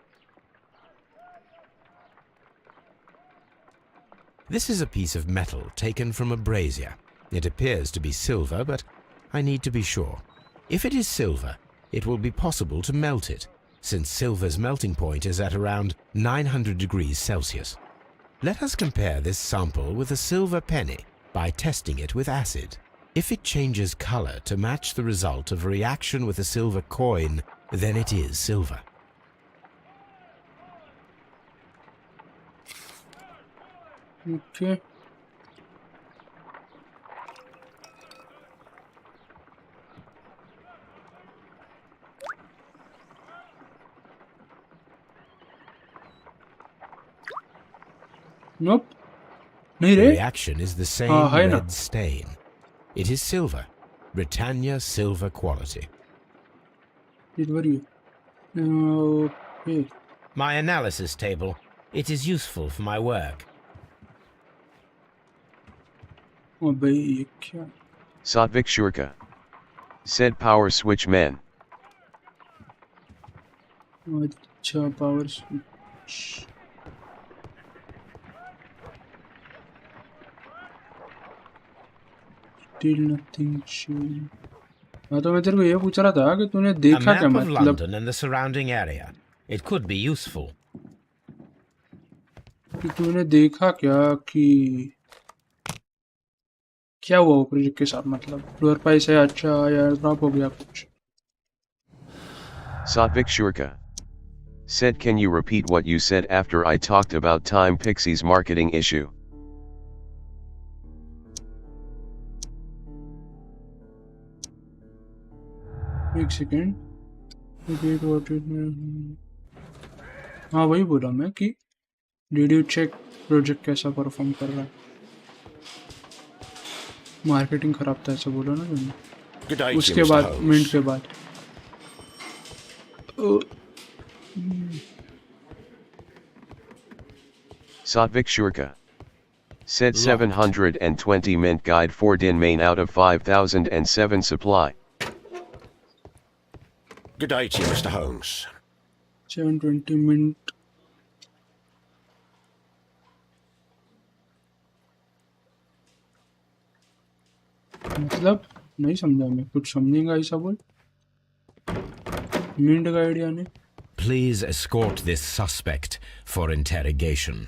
This is a piece of metal taken from a brazier. It appears to be silver, but I need to be sure. If it is silver, it will be possible to melt it, since silver's melting point is at around 900 degrees Celsius. Let us compare this sample with a silver penny by testing it with acid. If it changes color to match the result of a reaction with a silver coin, then it is silver. Okay. Nope. नहीं The रे. reaction is the same है ना. red stain. It is silver. Britannia silver quality. Silver ये. Okay. My analysis table. It is useful for my work. अबे ये क्या? Satvik Shurka. Said power switch man. अच्छा power switch. Still nothing showing. हाँ तो मैं तेरे को ये पूछ रहा था कि तूने A देखा क्या map of मतलब London and the surrounding area. It could be useful. कि तूने देखा क्या कि क्या हुआ वो प्रोजेक्ट के साथ मतलब फ्लोर प्राइस है अच्छा या ड्रॉप हो गया कुछ. Satvik Shurka. Said can you repeat what you said after I talked about Time Pixie's marketing issue? एक सेकेंड. हाँ वही बोला मैं कि डिड यू चेक प्रोजेक्ट कैसा परफॉर्म कर रहा है. मार्केटिंग खराब था ऐसा बोला ना तुमने. Good day to you, उसके Mr. बाद Holmes. मिनट के बाद Satvik Shurka. Said 720 mint guide for din main out of 5007 supply. Good day to you, Mr. Holmes. 720 minute. मतलब नहीं समझा मैं. कुछ समझेगा ऐसा बोल. मिनट गाइड यानी Please escort this suspect for interrogation.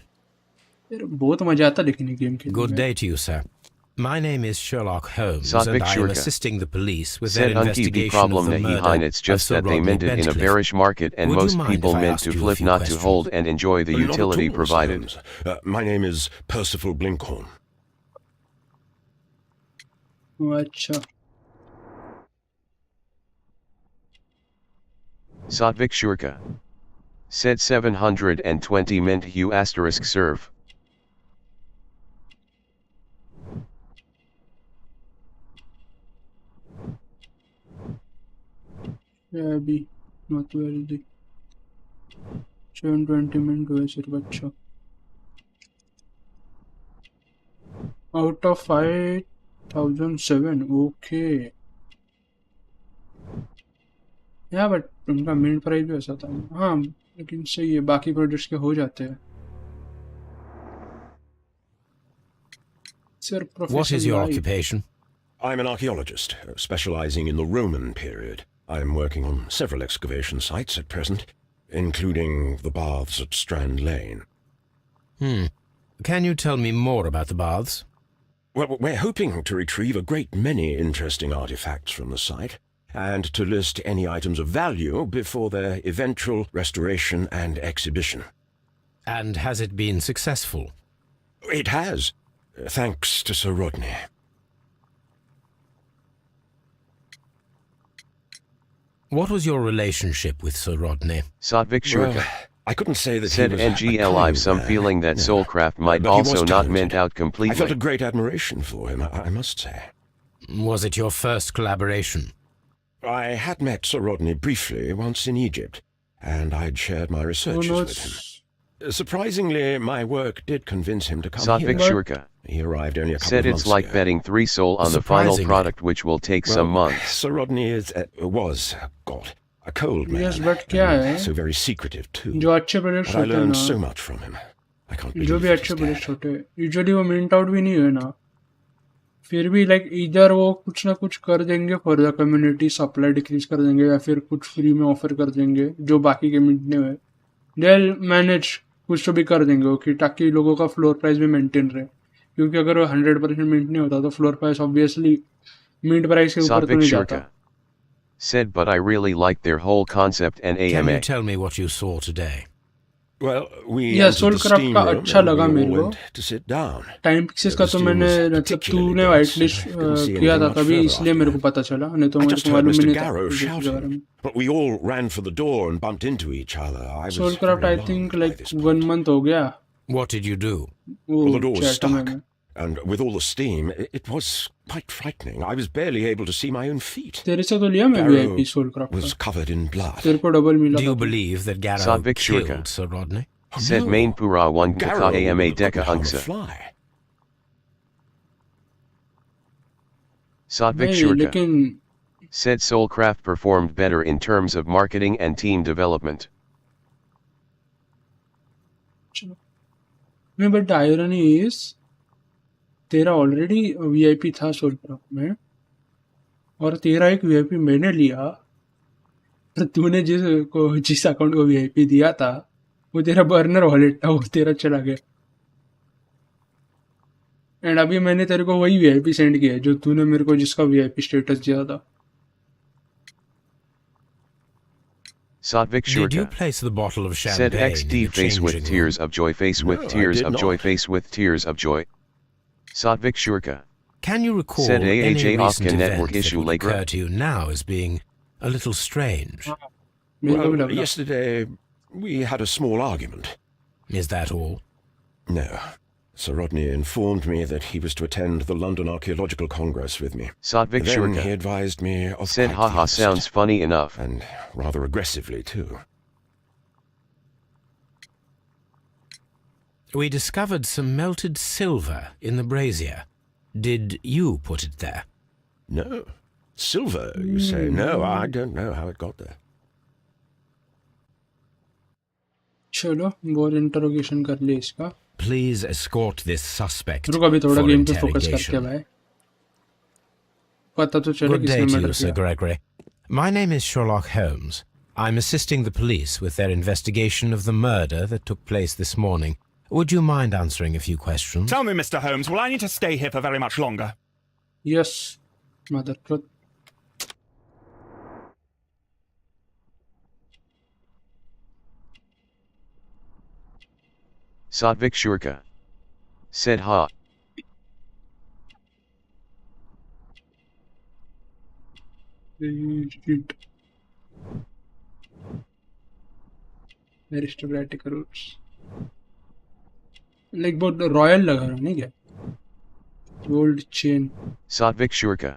यार बहुत मजा आता लिखने गेम खेलने Good में. day to you, sir. My name is Sherlock Holmes, Satvik and I am Shurka. assisting the police with their Said unki the investigation problem of the nahi murder hein it's of just Sir that they Rodney meant it in a Bentley. bearish market and Would you most mind people if I meant asked to you a flip few not to questions? hold and enjoy the Not at utility all, Mr. provided. Holmes. My name is Percival Blinkhorn. अच्छा Satvik Shurka. Said 720 mint u asterisk serve. ये अभी not very 720 minute हुए सिर्फ. अच्छा out of 5007. Okay या but उनका minute price भी ऐसा था. हाँ लेकिन सही है बाकी प्रोडक्ट्स के हो जाते हैं. Sir What is professor your live. occupation? I'm an archaeologist, specializing in the Roman period. I'm working on several excavation sites at present, including the baths at Strand Lane. Can you tell me more about the baths? Well, we're hoping to retrieve a great many interesting artifacts from the site, and to list any items of value before their eventual restoration and exhibition. And has it been successful? It has, thanks to Sir Rodney. What was your relationship with Sir Rodney? Satvik Shurka. Well, I couldn't say that Said he was NG a alive kind some man. feeling that No. Soulcraft might But he was also not talented. mint out I felt completely. a great admiration for him, I must say. Was it your first collaboration? I had met Sir Rodney briefly once in Egypt, and I'd shared my researches with him. Surprisingly, my work did convince him to come Satvik here. Shurka. He arrived only a couple Said of it's months like ago. betting 3 soul on the final Surprisingly. product which will take some Well, months. Sir Rodney was, God, a cold man. Yes, but क्या and है? so very secretive too. जो अच्छे products But I होते हैं learned ना so much from him. I can't जो believe भी it अच्छे is प्रोडक्ट्स dead. होते हैं यूजुअली वो मिंट आउट भी नहीं हुए ना. फिर भी लाइक इधर वो कुछ ना कुछ कर देंगे for the community, supply decrease कर देंगे या फिर कुछ फ्री में ऑफर कर देंगे जो बाकी के मिंट ने हुए, दे मैनेज कुछ तो भी कर देंगे वो, कि ताकि लोगों का फ्लोर प्राइस भी मेंटेन रहे, क्योंकि अगर वो 100% मिंट नहीं होता तो floor price obviously mint price के ऊपर तो Satvik नहीं जाता। Shurka said, but I really like their whole concept and Can you AMA. tell me what you saw today? Well, we या entered the सोलक्राफ्ट steam का room अच्छा and we लगा all मेरे को। went to sit down. Time pixies का The तो steam मैंने was मतलब particularly तूने dense, white and list I couldn't see किया anything था much तभी, further इसलिए after मेरे को that. पता चला, नहीं तो I मेरे just को heard मालूम भी Mr. नहीं था Garrow कुछ इसके बारे shouting, में। but we all ran for the door and bumped into each other. I was सोलक्राफ्ट very I think alarmed by like this 1 point. Month हो गया What did you do? वो Well, the door was chat में। stuck, and with all the steam, it was quite frightening. I was barely able to see my own feet. तेरे से तो लिया मैं Garrow VIP सोलक्राफ्ट was का, covered in blood. तेरे को डबल मिला Do था you तो। believe that Garrow Satvik Shurka killed Sir Rodney? said, No. main pura one Garrow kaka AMA couldn't deka harm a unksa. fly. Satvik नहीं Shurka लेकिन said Soulcraft performed better in terms of marketing and team development. नहीं, but irony is तेरा already VIP था सोलक्राफ्ट में, और तेरा एक VIP मैंने लिया, तो तूने जिस अकाउंट को वीआईपी दिया था वो तेरा बर्नर वॉलेट था, वो तेरा चला गया। एंड अभी मैंने तेरे को वही वीआईपी सेंड किया है जो तूने मेरे को जिसका वीआईपी स्टेटस दिया था। Satvik Did you Shurka place the bottle of said champagne in XD the face with changing tears room? of joy, face with No, I tears did of joy, not. face with tears of joy. Satvik Shurka Can you recall said any AAJ recent Ofka event network that issue would Lagra. occur to you now as being a little strange? मेरे को भी Well, लग रहा। yesterday we had a small argument. Is that all? No. Sir Rodney informed me that he was to attend the London Archaeological Congress with me. Satvik Then he Shurka advised me of said, quite the haha, opposite, sounds funny enough. and rather aggressively too. We discovered some melted silver in the brazier. Did you put it there? No. Silver, you say? No, I don't know how it got there. चलो वो interrogation कर ले इसका। Please escort this suspect रुक अभी थोड़ा for game पे focus करके interrogation. भाई, पता तो चले Good किसने day to murder you, Sir किया। Gregory. My name is Sherlock Holmes. I'm assisting the police with their investigation of the murder that took place this morning. Would you mind answering a few questions? Tell me, Mr. Holmes, will I need to stay here for very much longer? Yes mother truth. Satvik Shurka said, ha. Shit. Aristocratic roots. Like बहुत royal लगा रहा नहीं क्या? Gold chain. Satvik Shurka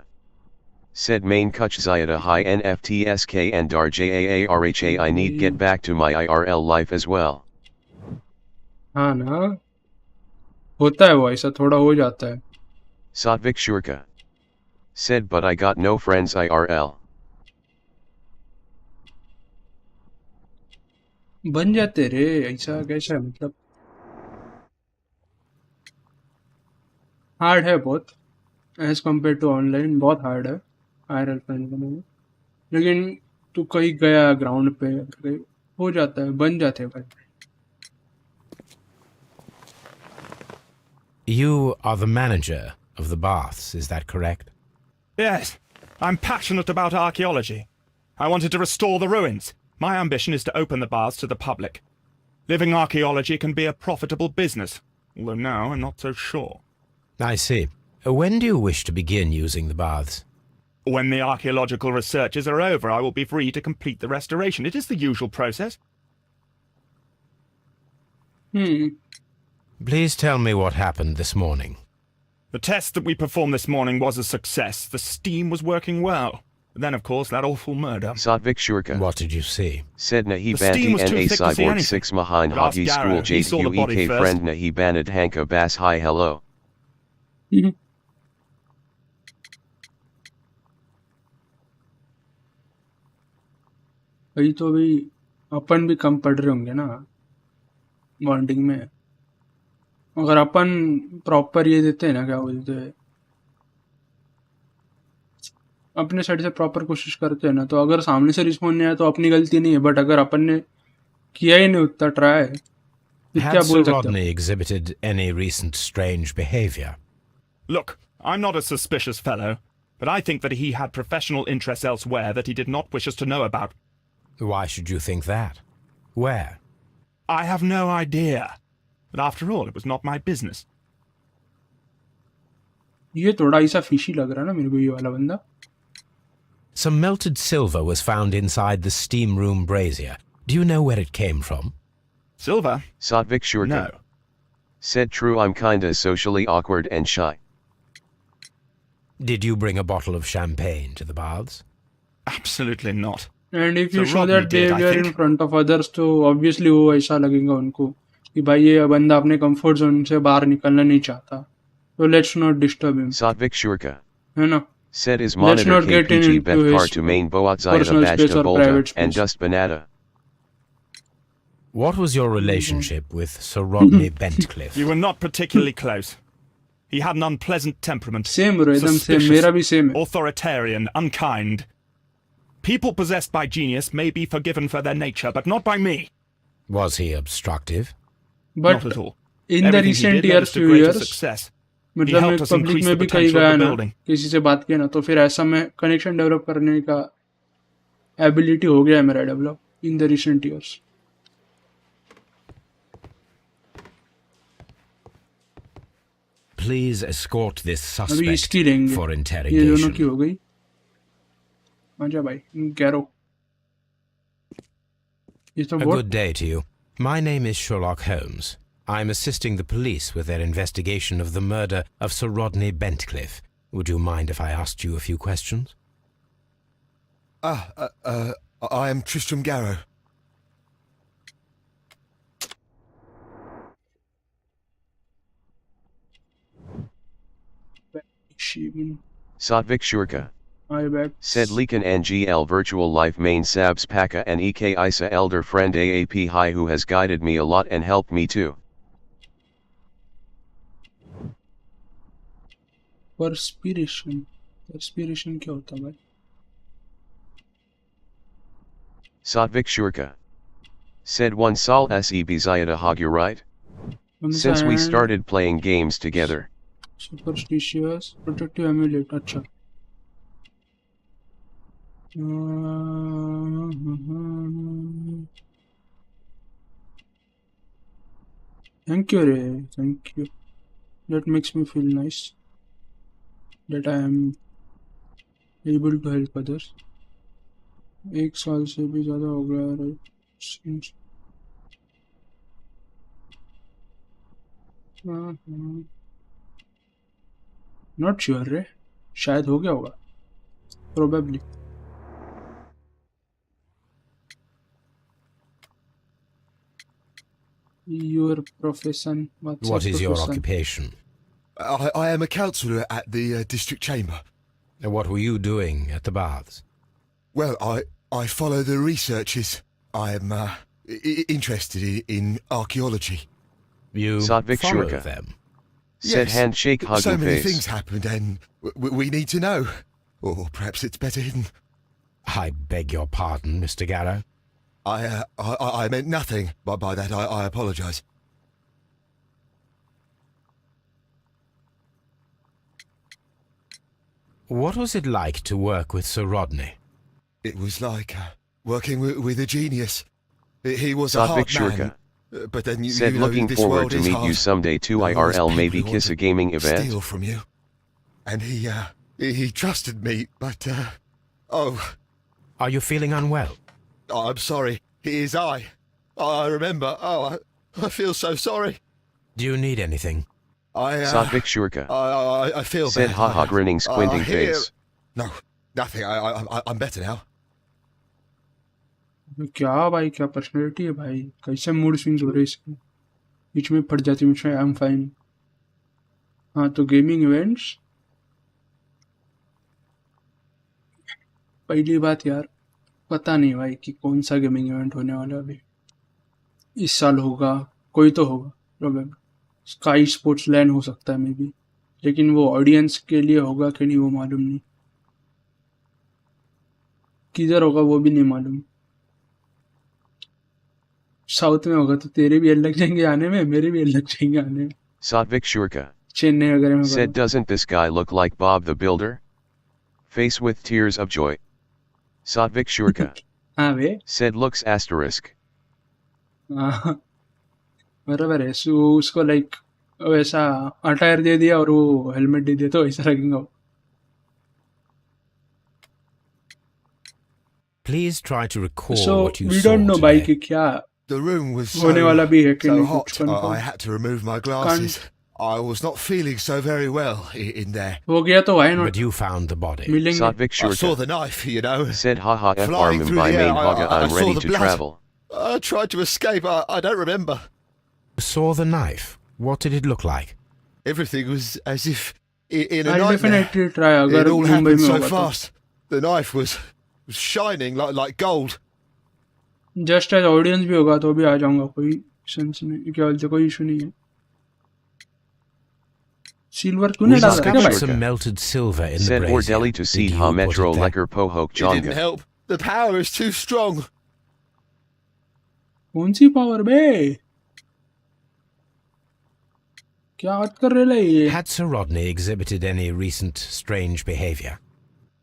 said, main kuch zayada high NFTSK and dar JAARHA. I need get back to my IRL life as well. हाँ ना, होता है वो ऐसा, थोड़ा हो जाता है। Satvik Shurka said, but I got no friends IRL. बन जाते रे, ऐसा कैसा है मतलब? हार्ड है बहुत, एज कम्पेयर टू ऑनलाइन बहुत हार्ड है आईआरएल फ्रेंड बनाना, लेकिन तू कहीं गया ग्राउंड पे कहीं हो जाता है, बन जाते हैं भाई। You are the manager of the baths, is that correct? Yes, I'm passionate about archaeology. I wanted to restore the ruins. My ambition is to open the baths to the public. Living archaeology can be a profitable business, although now I'm not so sure. I see. When do you wish to begin using the baths? When the archaeological researches are over, I will be free to complete the restoration. It is the usual process. Please tell me what happened this morning. The test that we performed this morning was a success. The steam was working well. But then, of course, that awful murder. Satvik Shurka What did you see? said, nahi The steam bandi was too na thick to see cyborg anything. 6 mahin But ask hockey school Garrow, he saw the body JWEK first. friend nahi banad hanka bass hi hello. भाई तो अभी अपन भी कम पढ़ रहे होंगे ना bonding में, अगर अपन प्रॉपर ये देते हैं ना, क्या बोलते हैं, अपने साइड से प्रॉपर कोशिश करते हैं ना, तो अगर सामने से रिस्पॉन्ड नहीं आया तो अपनी गलती नहीं है, बट अगर अपन ने किया ही नहीं उतना ट्राई, फिर क्या Had बोल Sir सकते Rodney exhibited any recent strange behavior? Look, I'm not a suspicious fellow, but I think that he had professional interests elsewhere that he did not wish us to know about. Why should you think that? Where? I have no idea. But after all, it was not my business. ये थोड़ा ऐसा fishy लग रहा है ना मेरे को ये वाला बंदा. Some melted silver was found inside the steam room brazier. Do you know where it came from? Silver? Satvik Shurka. No. Said true, I'm kinda socially awkward and shy. Did you bring a bottle of champagne to the baths? Absolutely not. And if you So show Rodney that did, I behavior in think. front of others, तो obviously वो ऐसा लगेगा उनको कि भाई ये बंदा अपने कंफर्ट जोन से बाहर निकलना नहीं चाहता, तो let's not disturb him, Satvik Shurka. है ना. Said is Let's monitor not get KPG into Beth Kar his to main Boatzaya personal space Bajta or Bolta private and space. Dust Banata. What was your relationship with Sir Rodney Bentcliffe? You were not particularly close. He had an unpleasant temperament. Same bro, एकदम same, Suspicious, मेरा भी same है. authoritarian, unkind. People possessed by genius may be forgiven for their nature, but not by me. Was he obstructive? But Not at all. in the Everything he recent did led years, us to few greater years, success. He मतलब मैं helped us public increase में the भी कहीं potential गया of the ना, building. किसी से बात किया ना, तो फिर ऐसा मैं कनेक्शन डेवलप करने का एबिलिटी हो गया है मेरा develop in the recent years. Please escort this अभी suspect इसकी रहेंगे, for ये दोनों की interrogation. हो गई. आजा भाई, गैरो. ये तो A बहुत good day to you. My name is Sherlock Holmes. I'm assisting the police with their investigation of the murder of Sir Rodney Bentcliffe. Would you mind if I asked you a few questions? I am Tristram Garrow. Satvik Shurka. I bet. Said Lekan and GL Virtual Life main Sabs Paka and EK Isa elder friend AAP High who has guided me a lot and helped me too. Perspiration क्या होता है भाई? Satvik Shurka. Said one Sal Se Bizayata Hagya right? Since we started playing games together. Superstitious protective amulet. अच्छा. Thank you रे, thank you. That makes me feel nice that I am able to help others. 1 साल से भी ज़्यादा हो गया रे. Not sure रे, शायद हो गया होगा. Probably. Your profession. What is your occupation? I am a councillor at the district chamber. And what were you doing at the baths? Well, I follow the researches. I am interested in archaeology. You Satvik follow Shurka. them. Said Yes, handshake so hugging many face. things happened, and we need to know. Or perhaps it's better hidden. I beg your pardon, Mr. Garrow. I meant nothing by that. I apologise. What was it like to work with Sir Rodney? It was like working with a genius. He was a Satvik hard man. Shurka. But then Said you know, looking this forward world to is meet hard. you someday too There are always IRL people maybe who want kiss to a gaming event. Steal from you. And he trusted me, but Are you feeling unwell? I'm sorry. It is I remember. I feel so sorry. Do you need anything? Satvik Shurka. I feel Said bad. haha grinning squinting hear- face. No, nothing. I'm better now. क्या भाई, क्या personality है भाई, कैसे mood swings हो रहे इसके बीच में फट जाती मुझे. I am fine. हाँ तो गेमिंग इवेंट्स. पहली बात यार, पता नहीं भाई कि कौन सा गेमिंग इवेंट होने वाला है अभी. इस साल होगा, कोई तो होगा प्रोबेबली. स्काई स्पोर्ट्स लैंड हो सकता है मे बी, लेकिन वो ऑडियंस के लिए होगा कि नहीं वो मालूम नहीं. किधर होगा वो भी नहीं मालूम। साउथ में होगा तो तेरे भी लग जाएंगे आने में, मेरे भी लग जाएंगे आने में। Satvik Shurka. चेन्नई वगैरह में Said, करो। doesn't this guy look like Bob the Builder? Face with tears of joy. Satvik Shurka. हाँ बे, Said, looks asterisk. हाँ बराबर है। उसको लाइक वैसा अटायर दे दिया और वो हेलमेट दे दिया तो ऐसा लगेगा। Please try to recall So what you we saw don't know भाई today. कि क्या The room was होने वाला भी है कि so नहीं hot, कुछ confirm। I had to remove my glasses. I was not feeling so very well in there. हो गया तो why not? But you found the body. मिलेंगे। Satvik I saw Shurka. the knife, you know. Said, haha f Flying armim through by the air, main haga I I'm saw ready the to blood. travel. I tried to escape. I don't remember. You saw the knife. What did it look like? Everything was as if in a I'll nightmare. definitely try It अगर all Mumbai happened में so होगा तो। fast. The knife was shining like gold. Just as audience भी होगा तो भी आ जाऊंगा, कोई सेंस नहीं, क्या बोलते, कोई इशू नहीं है। सिल्वर तूने We डाला था क्या discovered भाई? some melted silver in the Said, or brazier. Delhi to Did seed you ha put metro it there? lekker pohok It didn't jonga. help. The power is too strong. कौन सी power बे? क्या बात कर रहे ये? Had Sir Rodney exhibited any recent strange behavior?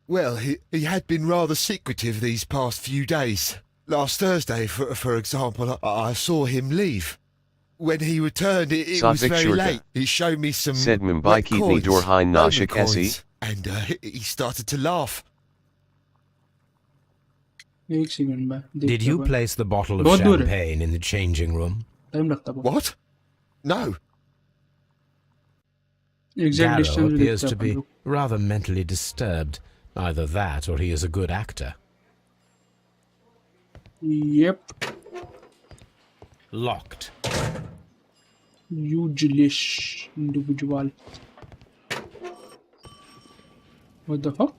Well, he had been rather secretive these past few days. Last Thursday, for example, I saw him leave. When he returned, it was Satvik very Shurka. late. He showed me some Said Mumbai wet Kitni coins, Dorhain Roman Nashik Esi. coins, and he started to laugh. एक second में Did देखते you हैं। place the bottle of बहुत दूर है। champagne in the changing room? Time लगता है बहुत। What? No. Exact Darrow distance भी appears देखते to हैं अपन be लोग। rather mentally disturbed. Either that or he is a good actor. Yep, Locked. useless individual. What the fuck?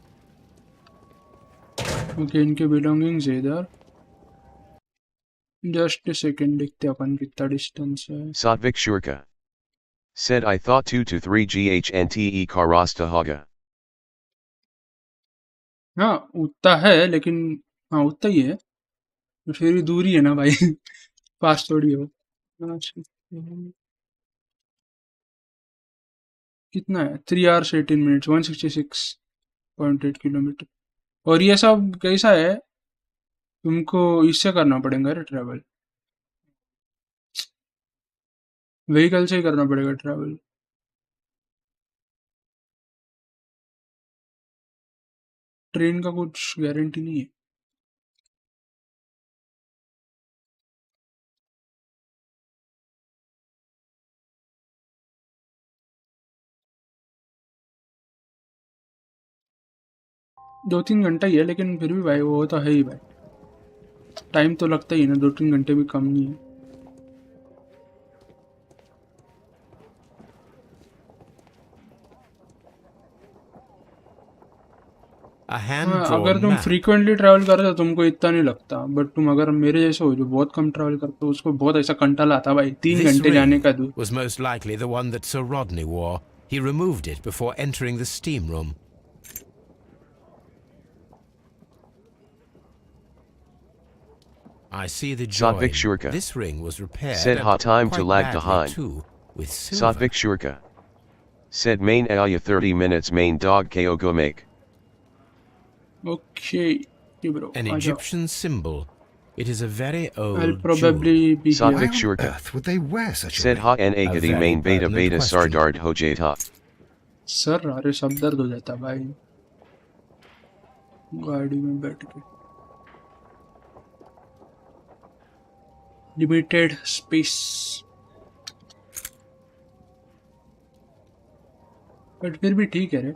Okay, इनके belongings है इधर। Just a second, देखते हैं अपन कितना डिस्टेंस है। Satvik Shurka. Said, I thought 2 to 3 GHNTE Karasta Haga. हाँ उतना है, लेकिन हाँ उतना ही है, फिर भी दूरी है ना भाई। पास थोड़ी हो। कितना है? 3 hours 18 minutes 166.8 किलोमीटर। और ये सब कैसा है, तुमको इससे करना पड़ेगा रे ट्रैवल, व्हीकल से ही करना पड़ेगा ट्रैवल। ट्रेन का कुछ गारंटी नहीं है। दो तीन घंटा ही है, लेकिन फिर भी भाई वो तो है ही भाई, टाइम तो लगता ही है ना, 2-3 घंटे भी कम नहीं है। A हाँ, hand-drawn अगर तुम map. फ्रीक्वेंटली ट्रैवल करते हो तुमको इतना नहीं लगता, बट तुम अगर मेरे जैसे हो जो बहुत कम ट्रैवल करते हो, उसको बहुत ऐसा कंटाला आता भाई, 3 This घंटे जाने का ring दूर। was most likely the one that Sir Rodney wore. He removed it before entering the steam room. I see the join. Satvik Shurka. This ring was repaired. Said, and ha time to quite lag badly behind. too, with silver. Satvik Shurka. Said, main aya 30 minutes main dog ko go make. Okay bro, An Egyptian symbol. It is a very old I'll jewel. probably be here। Satvik Why on Shurka. earth would they wear such a Said, ring? ha en agadi very main beta pertinent beta question. sardard hojeta. Sir अरे सब दर्द हो जाता भाई गाड़ी में बैठ के। लिमिटेड स्पेस, बट फिर भी ठीक है रे।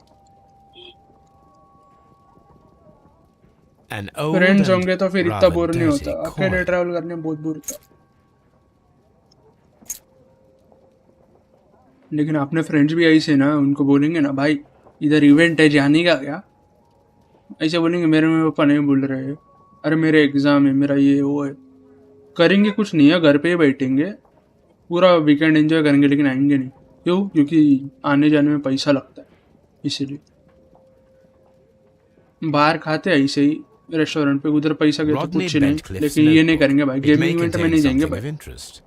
An old फ्रेंड्स and होंगे तो फिर इतना rather बोर नहीं dirty होता, अकेले coin. ट्रैवल करने में बहुत बोर होता। लेकिन अपने फ्रेंड्स भी ऐसे ना, उनको बोलेंगे ना भाई इधर इवेंट है जाने का क्या, ऐसे बोलेंगे मेरे में पापा नहीं बोल रहे हैं, अरे मेरे एग्जाम है, मेरा ये वो है, करेंगे कुछ नहीं है, घर पे ही बैठेंगे पूरा वीकेंड एंजॉय करेंगे, लेकिन आएंगे नहीं। क्यों? क्योंकि आने जाने में पैसा लगता है, इसीलिए बाहर खाते हैं ऐसे ही, रेस्टोरेंट पे, उधर पैसा गया तो Rodney कुछ नहीं, Bedcliffe's लेकिन ये नहीं notebook. करेंगे भाई, It may गेमिंग इवेंट में contain नहीं जाएंगे something भाई. of interest.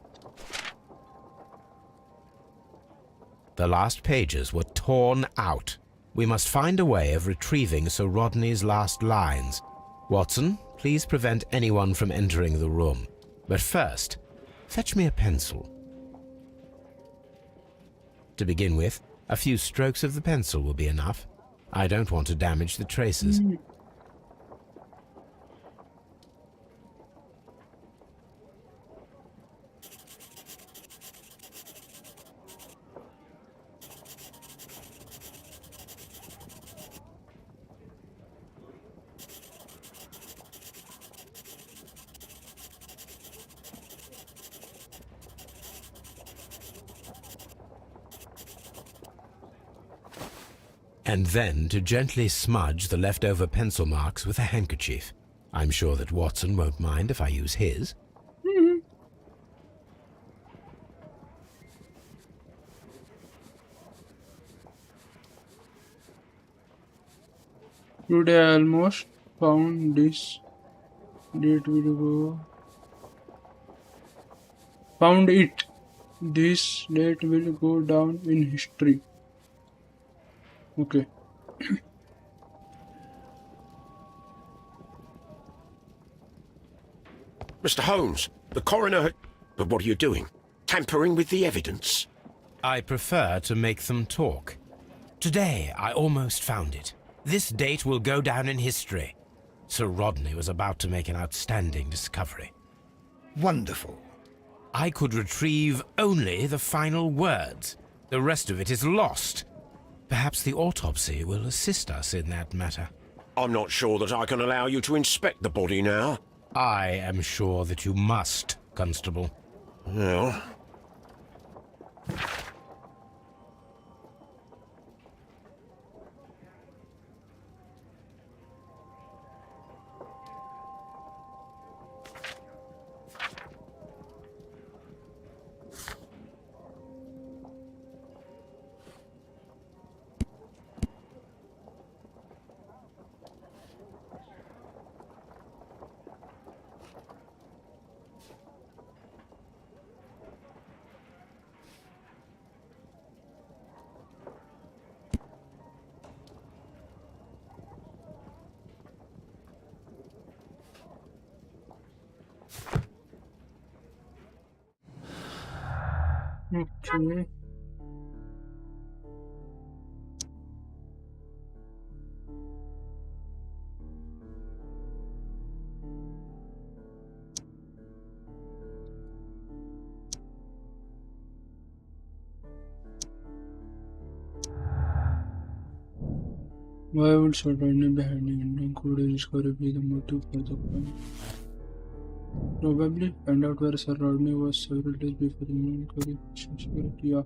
The last pages were torn out. We must find a way of retrieving Sir Rodney's last lines. Watson, please prevent anyone from entering the room. But first, fetch me a pencil. To begin with, a few strokes of the pencil will be enough. I don't want to damage the traces. And then to gently smudge the leftover pencil marks with a handkerchief. I'm sure that Watson won't mind if I use his. Today I almost found this. Date will go. Found it. This date will go down in history. Okay. Mr. Holmes, the coroner... But what are you doing? Tampering with the evidence? I prefer to make them talk. Today, I almost found it. This date will go down in history. Sir Rodney was about to make an outstanding discovery. Wonderful. I could retrieve only the final words. The rest of it is lost. Perhaps the autopsy will assist us in that matter. I'm not sure that I can allow you to inspect the body now. I am sure that you must, Constable. Well... Okay. Why would Sir Rodney be hiding and could discoverably the motive for the crime? Probably find out where Sir Rodney was several days before the inquiry. Yeah.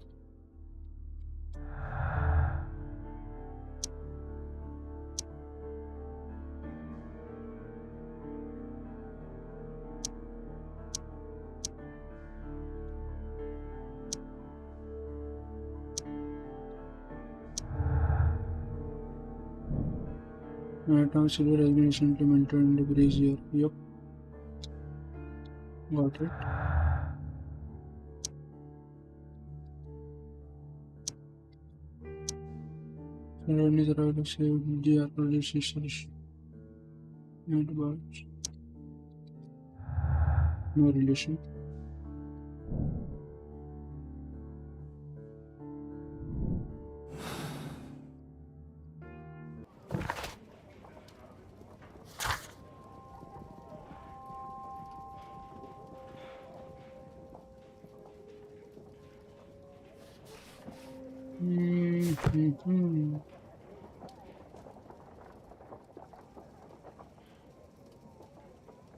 Now silver has been recently minted in the brazier. Yup. Got it. Sir Rodney's arrival saved the archaeologist's sisters. Not about. No relation.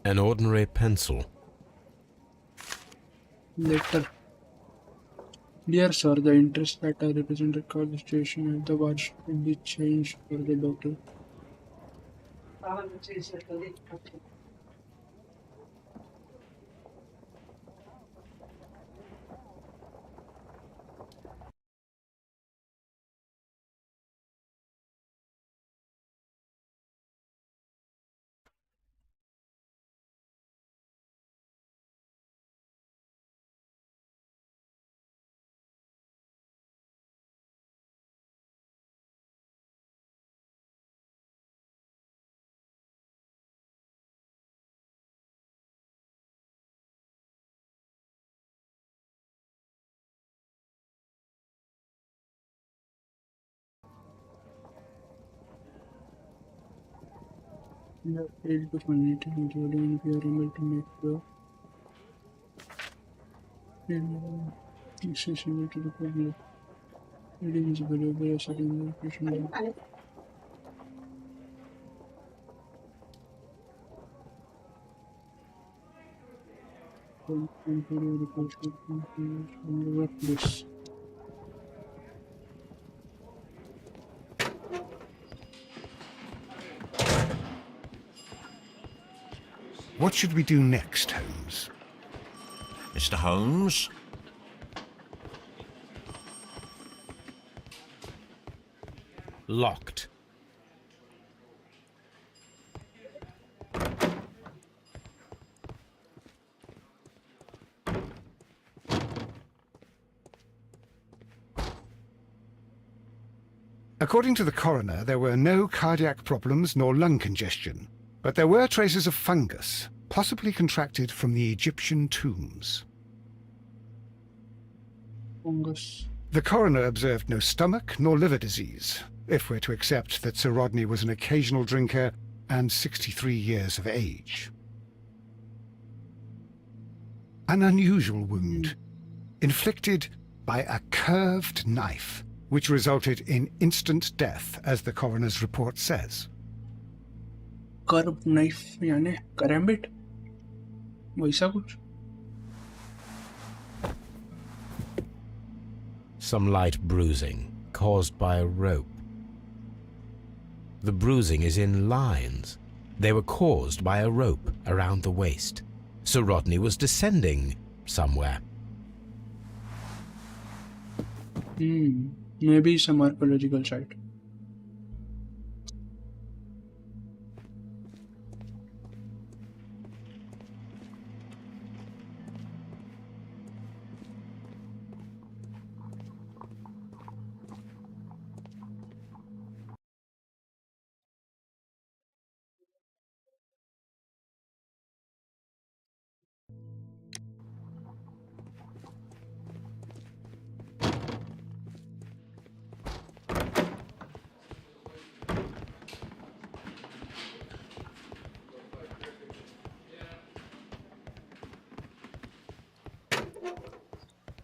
An ordinary pencil. Letter. Dear sir, the interest that I represent at the station at the watch will be changed for the doctor. You have failed to find it, including if you are able to make the accessible to the public. Reading is available as a location. Workplace. What should we do next, Holmes? Mr. Holmes? Locked. According to the coroner, there were no cardiac problems nor lung congestion, but there were traces of fungus, possibly contracted from the Egyptian tombs. Fungus. The coroner observed no stomach nor liver disease, if we're to accept that Sir Rodney was an occasional drinker and 63 years of age. An unusual wound, inflicted by a curved knife, which resulted in instant death, as the coroner's report says. Curved knife यानी karambit वैसा कुछ. Some light bruising caused by a rope. The bruising is in lines. They were caused by a rope around the waist. Sir Rodney was descending somewhere. Maybe some archaeological site.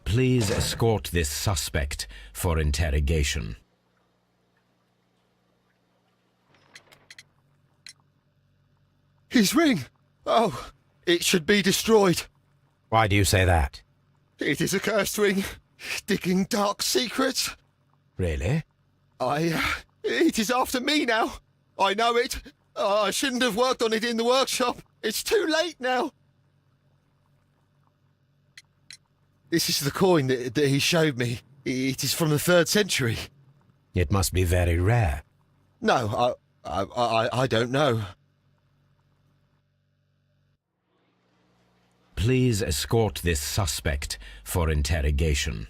Please escort this suspect for interrogation. His ring! Oh, it should be destroyed. Why do you say that? It is a cursed ring, digging dark secrets. Really? It is after me now. I know it. I shouldn't have worked on it in the workshop. It's too late now. This is the coin that he showed me. It is from the 3rd century. It must be very rare. No, I don't know. Please escort this suspect for interrogation.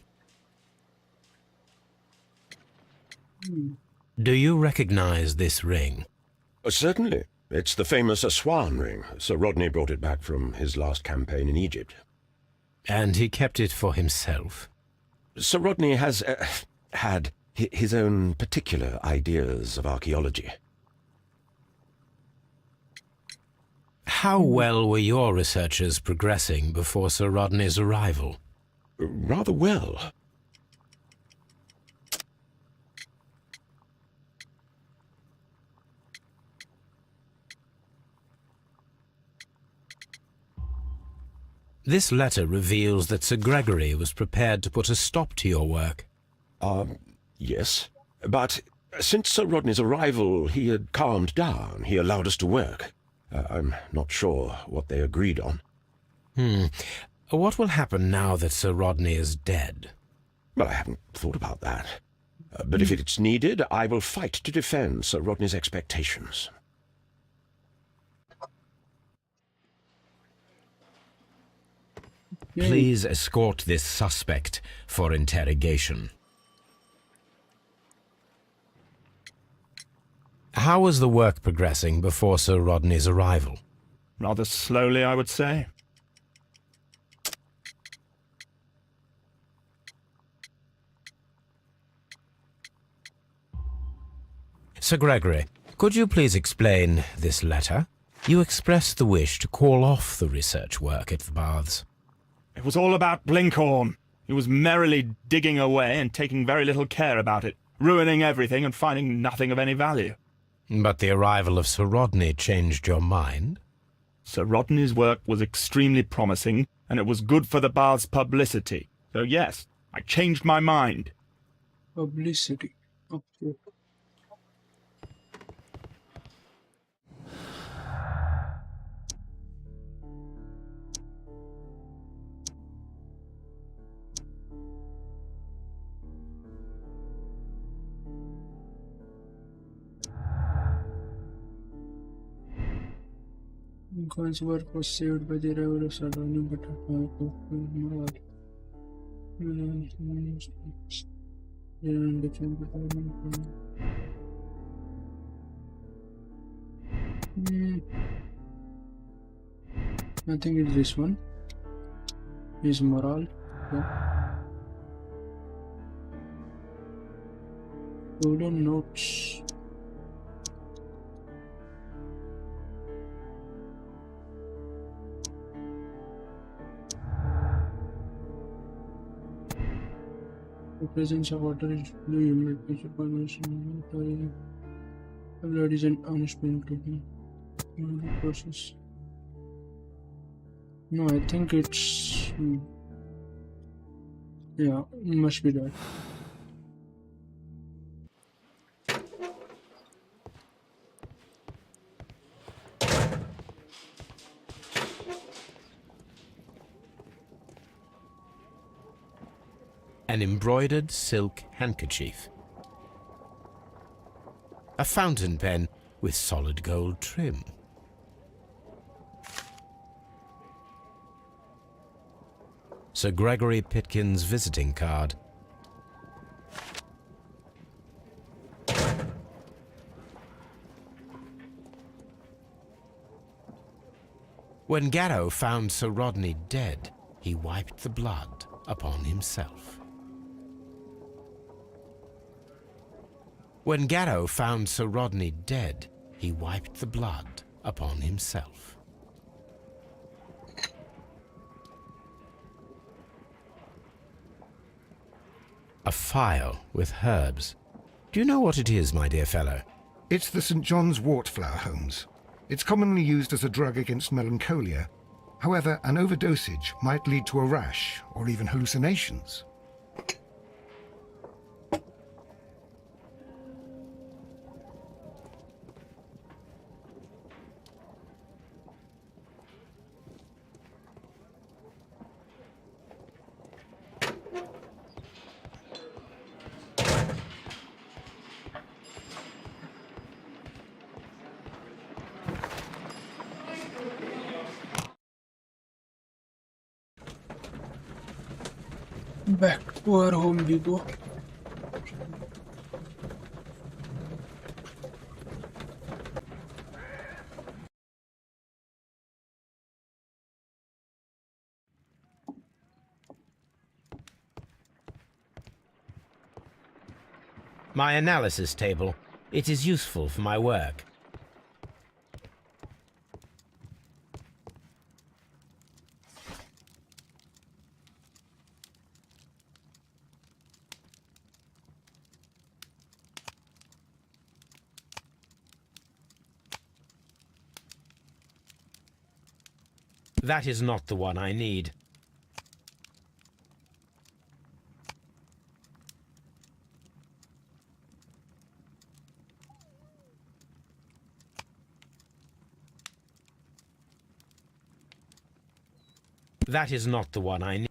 Do you recognize this ring? Certainly. It's the famous Aswan ring. Sir Rodney brought it back from his last campaign in Egypt. And he kept it for himself? Sir Rodney has had his own particular ideas of archaeology. How well were your researchers progressing before Sir Rodney's arrival? Rather well. This letter reveals that Sir Gregory was prepared to put a stop to your work. Yes. But since Sir Rodney's arrival, he had calmed down. He allowed us to work. I'm not sure what they agreed on. What will happen now that Sir Rodney is dead? Well, I haven't thought about that. But if it's needed, I will fight to defend Sir Rodney's expectations. Please escort this suspect for interrogation. How was the work progressing before Sir Rodney's arrival? Rather slowly, I would say. Sir Gregory, Could you please explain this letter? You expressed the wish to call off the research work at the baths. It was all about Blinkhorn. He was merrily digging away and taking very little care about it, ruining everything and finding nothing of any value. But the arrival of Sir Rodney changed your mind? Sir Rodney's work was extremely promising, and it was good for the bath's publicity. So yes, I changed my mind. Publicity. Okay. Lincoln's work was saved by the arrival of Sir Rodney, but I think it's this one. Is morale. Yeah. Golden notes. The presence of water is blue humid pressure formation. Blood is an unexplained process. No, I think it's yeah, it must be that. An embroidered silk handkerchief. A fountain pen with solid gold trim. Sir Gregory Pitkin's visiting card. When Garrow found Sir Rodney dead, he wiped the blood upon himself. When Garrow found Sir Rodney dead, he wiped the blood upon himself. A phial with herbs. Do you know what it is, my dear fellow? It's the St. John's wort flower, Holmes. It's commonly used as a drug against melancholia. However, an overdosage might lead to a rash or even hallucinations. Back to our home we go. My analysis table. It is useful for my work. That is not the one I need. That is not the one I need.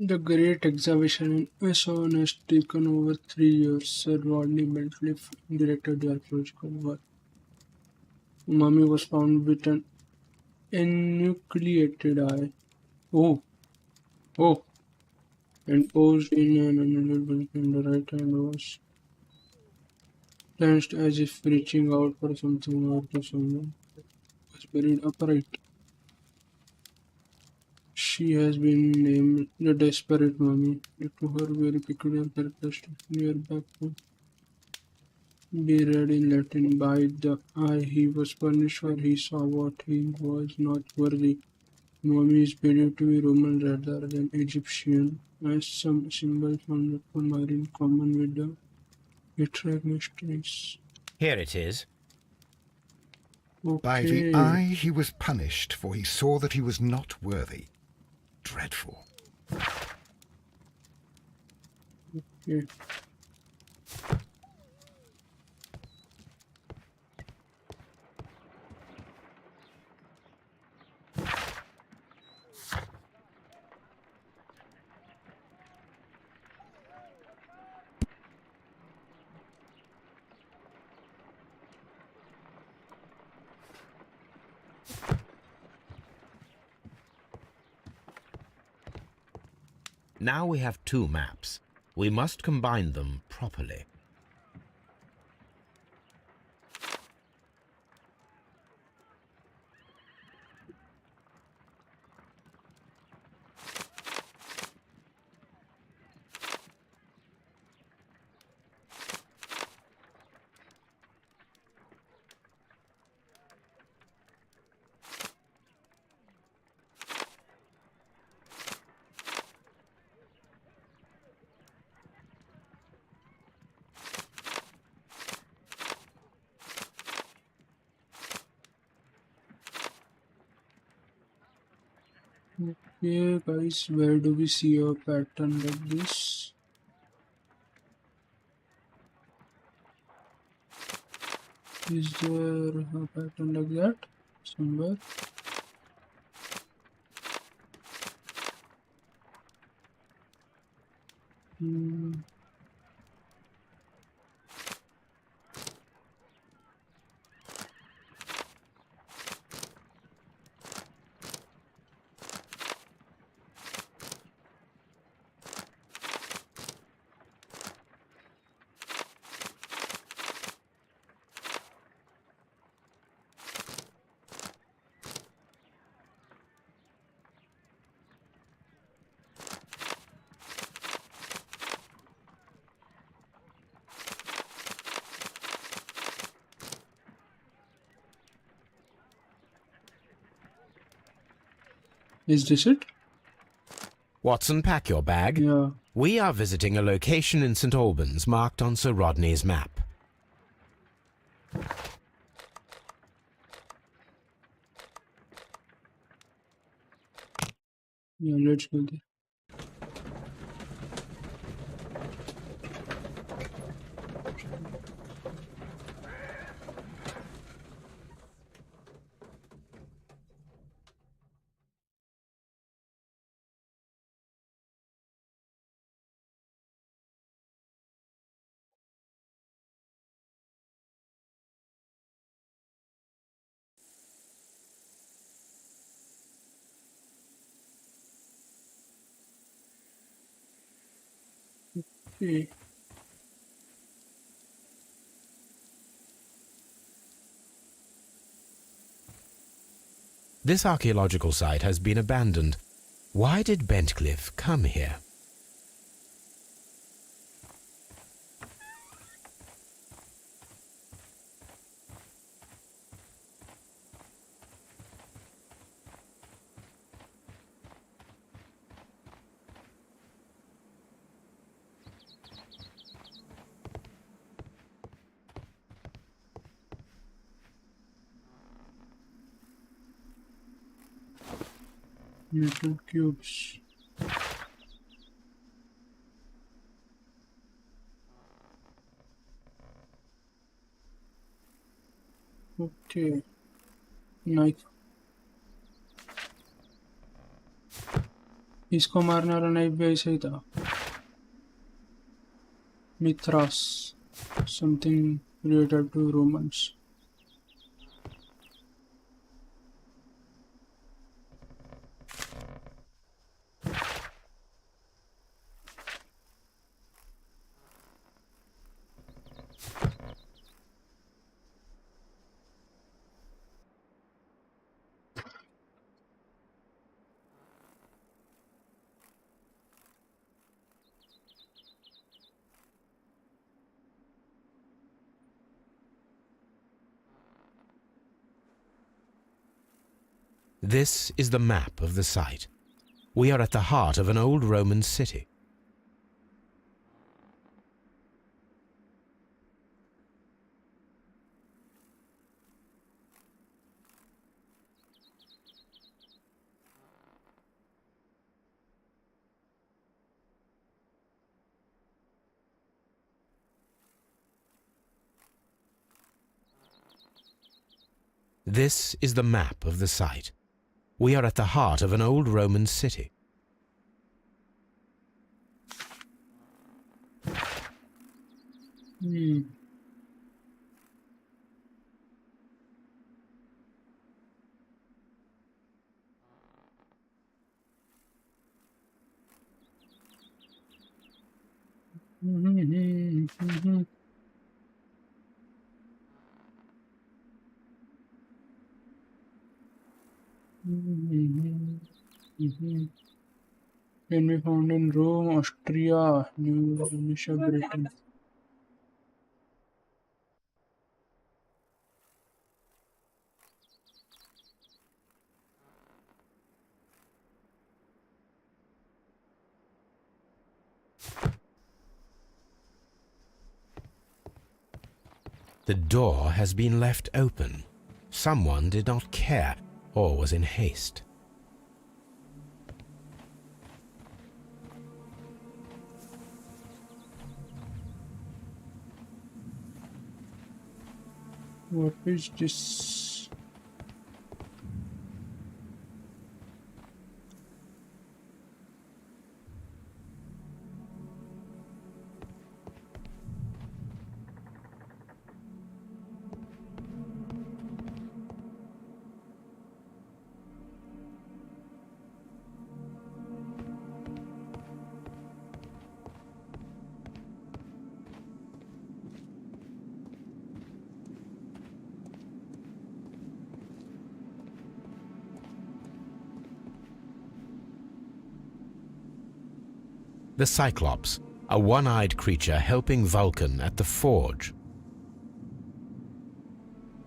The Great Exhibition in Essen has taken over 3 years. Sir Rodney Bentley directed the archaeological work. Mummy was found with an enucleated eye. Oh, and posed in an unusual position. The right hand was clenched as if reaching out for something or to someone. It was buried upright. She has been named the Desperate Mummy due to her very peculiar characteristic. Near back to be read in Latin. By the eye he was punished for he saw what he was not worthy. Mummy is believed to be Roman rather than Egyptian, as some symbols on the phone are in common with the literary mysteries. Here it is. By the Okay. eye he was punished, for he saw that he was not worthy. Dreadful. Okay. Now we have two maps. We must combine them properly. Okay, guys, where do we see a pattern like this? Is there a pattern like that somewhere? Hmm. Is this it? Watson, pack your bag. Yeah. We are visiting a location in St. Albans marked on Sir Rodney's map. Yeah, let's go there. Okay. This archaeological site has been abandoned. Why did Bentcliffe come here? Metal cubes. Okay. Knife. इसको मारने वाला knife भी ऐसा ही था. Mithras. Something related to Romans. This is the map of the site. We are at the heart of an old Roman city. This is the map of the site. We are at the heart of an old Roman city. Can be found in Rome, Austria, New Russia, Britain. The door has been left open. Someone did not care or was in haste. What is this? The Cyclops, a one-eyed creature helping Vulcan at the forge.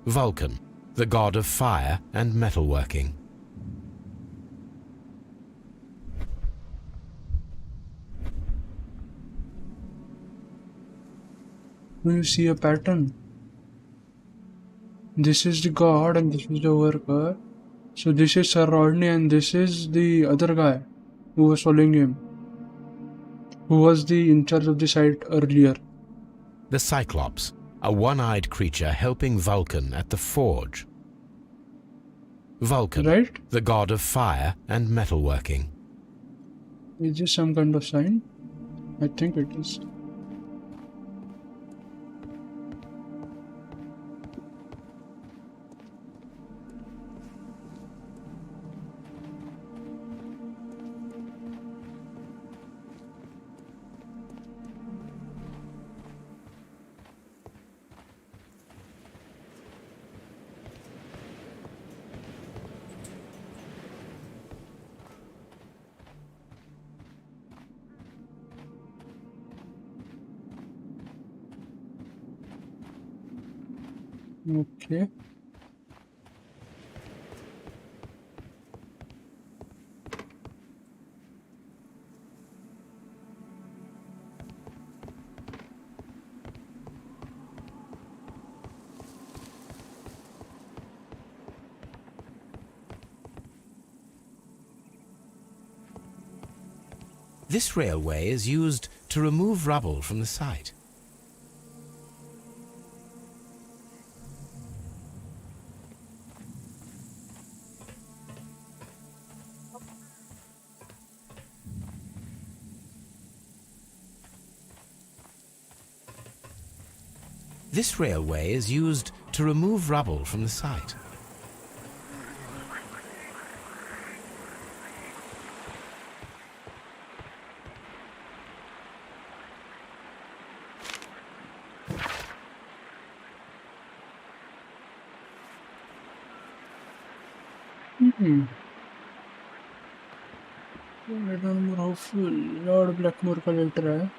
Vulcan, the god of fire and metalworking. Do you see a pattern? This is the god and this is the worker. So this is Sir Rodney and this is the other guy who was following him, who was the in charge of the site earlier. The Cyclops, a one-eyed creature helping Vulcan at the forge. Vulcan, Right? the god of fire and metalworking. Is this some kind of sign? I think it is. Okay. This railway is used to remove rubble from the site. This railway is used to remove rubble from the site. More hopeful. Lord Blackmore का letter है.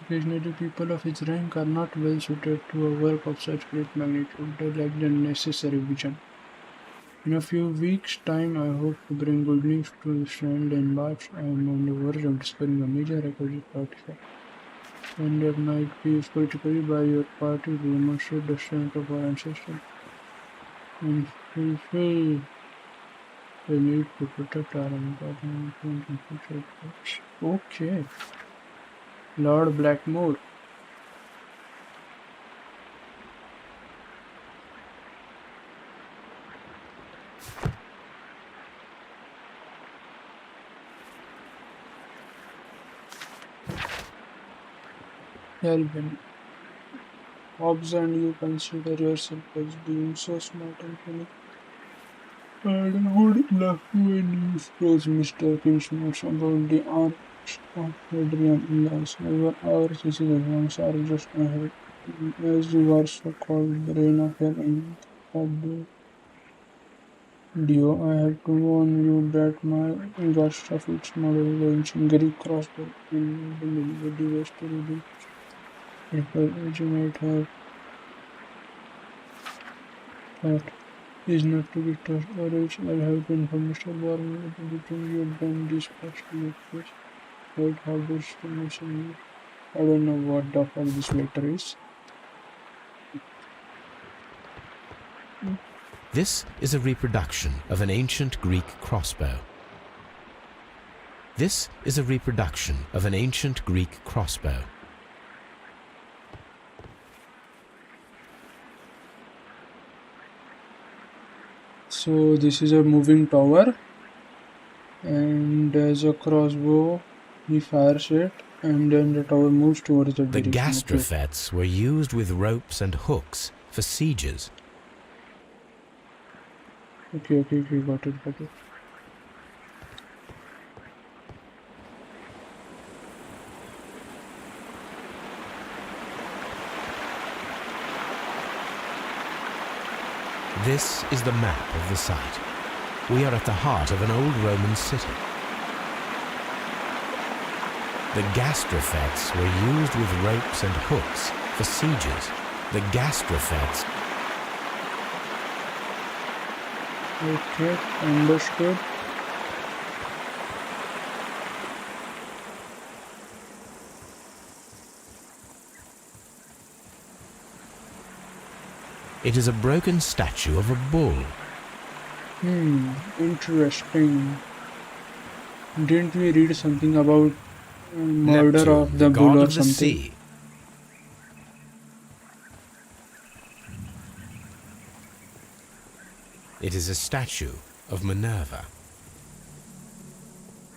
Occasionally, people of his rank are not well suited to a work of such great magnitude. They lack the necessary vision. In a few weeks' time, I hope to bring good news to the Strand and March. I am on the verge of discovering a major archaeological artifact, and that might be used politically by your party to demonstrate the strength of our ancestors and fulfill the need to protect our important and future efforts. Okay, Lord Blackmore. Alvin, Hobbs and you consider yourself as being so smart and funny. And I would love when you suppose Mr. King's notes about the arts of Hadrian in the however, our thesis exams are just ahead, as you are so-called brain of your Dio. I have to warn you that my ghost of its model, the ancient Greek crossbow, and the device to read it, which you might have thought is not to be trusted, or else I'll have to inform Mr. Barney of everything you've done this past 2 years. Right, how does the messenger? I don't know what the fuck this letter is. This is a reproduction of an ancient Greek crossbow. This is a reproduction of an ancient Greek crossbow. So this is a moving tower, and there's a crossbow. He fires it, and then the tower moves towards the The direction. gastrofets were used with ropes and hooks for sieges. Okay, got it. This is the map of the site. We are at the heart of an old Roman city. The gastrofets were used with ropes and hooks for sieges. The gastrofets. Okay, understood. It is a broken statue of a bull. Interesting. Didn't we read something about murder Neptune, of the bull god or of the something? sea. It is a statue of Minerva.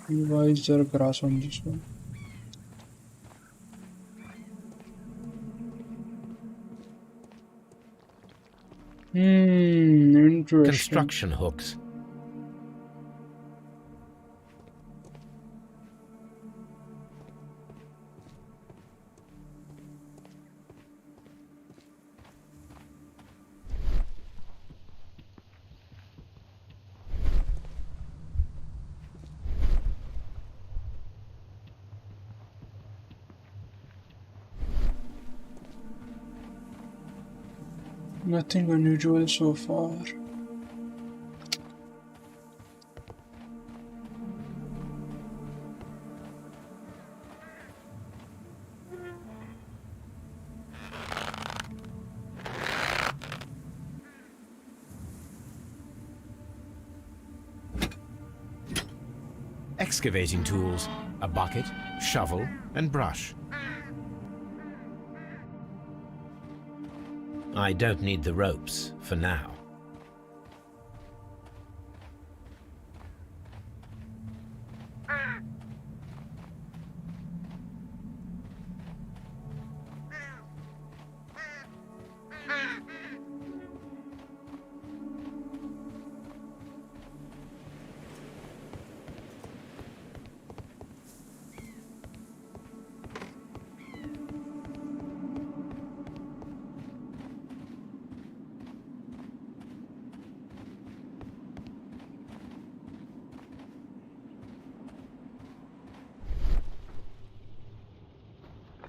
Why is there grass on this one? Interesting. Construction hooks. Nothing unusual so far. Excavating tools, a bucket, shovel, and brush. I don't need the ropes for now.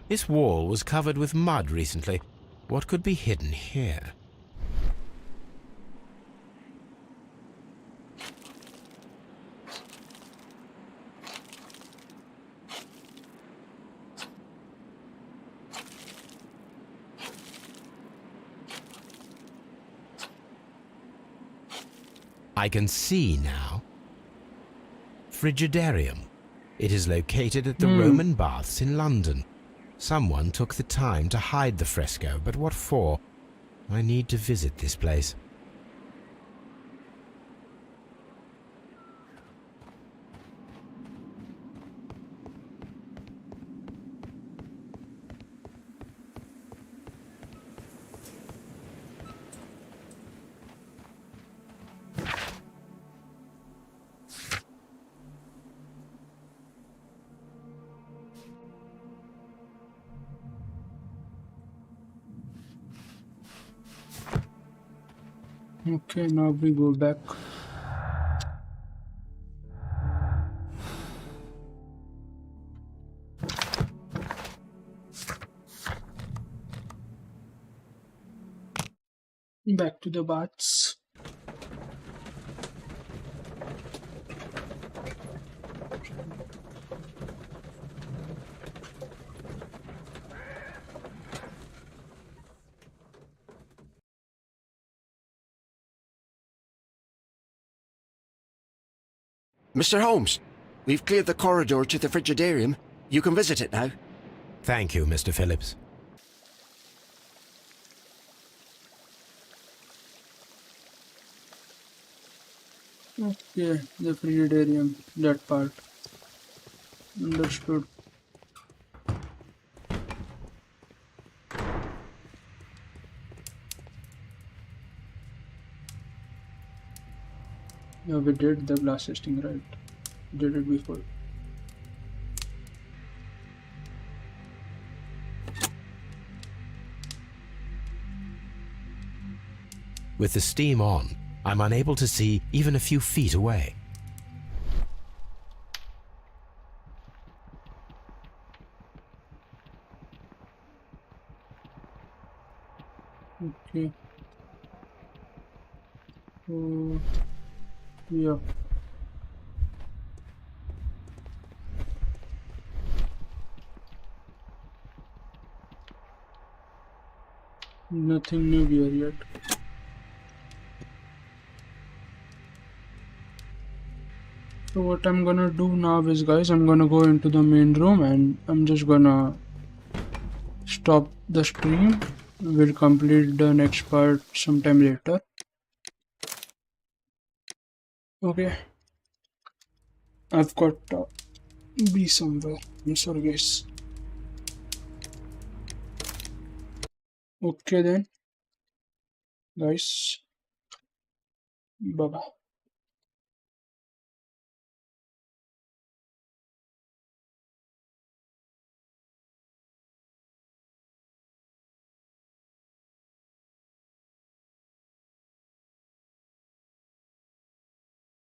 This wall was covered with mud recently. What could be hidden here? I can see now. Frigidarium. It is located at the Roman baths in London. Someone took the time to hide the fresco, but what for? I need to visit this place. Okay, now we go back. Back to the baths. Mr. Holmes, we've cleared the corridor to the Frigidarium. You can visit it now. Thank you, Mr. Phillips. Okay, the Frigidarium, that part. Understood. Yeah, we did the glass testing, right? Did it before. With the steam on, I'm unable to see even a few feet away. Okay. Yeah. Nothing new here yet. So what I'm gonna do now is, guys, I'm gonna go into the main room and I'm just gonna stop the stream. We'll complete the next part sometime later. Okay. I've got to be somewhere. I'm sorry, guys. Okay then, guys. Bye bye.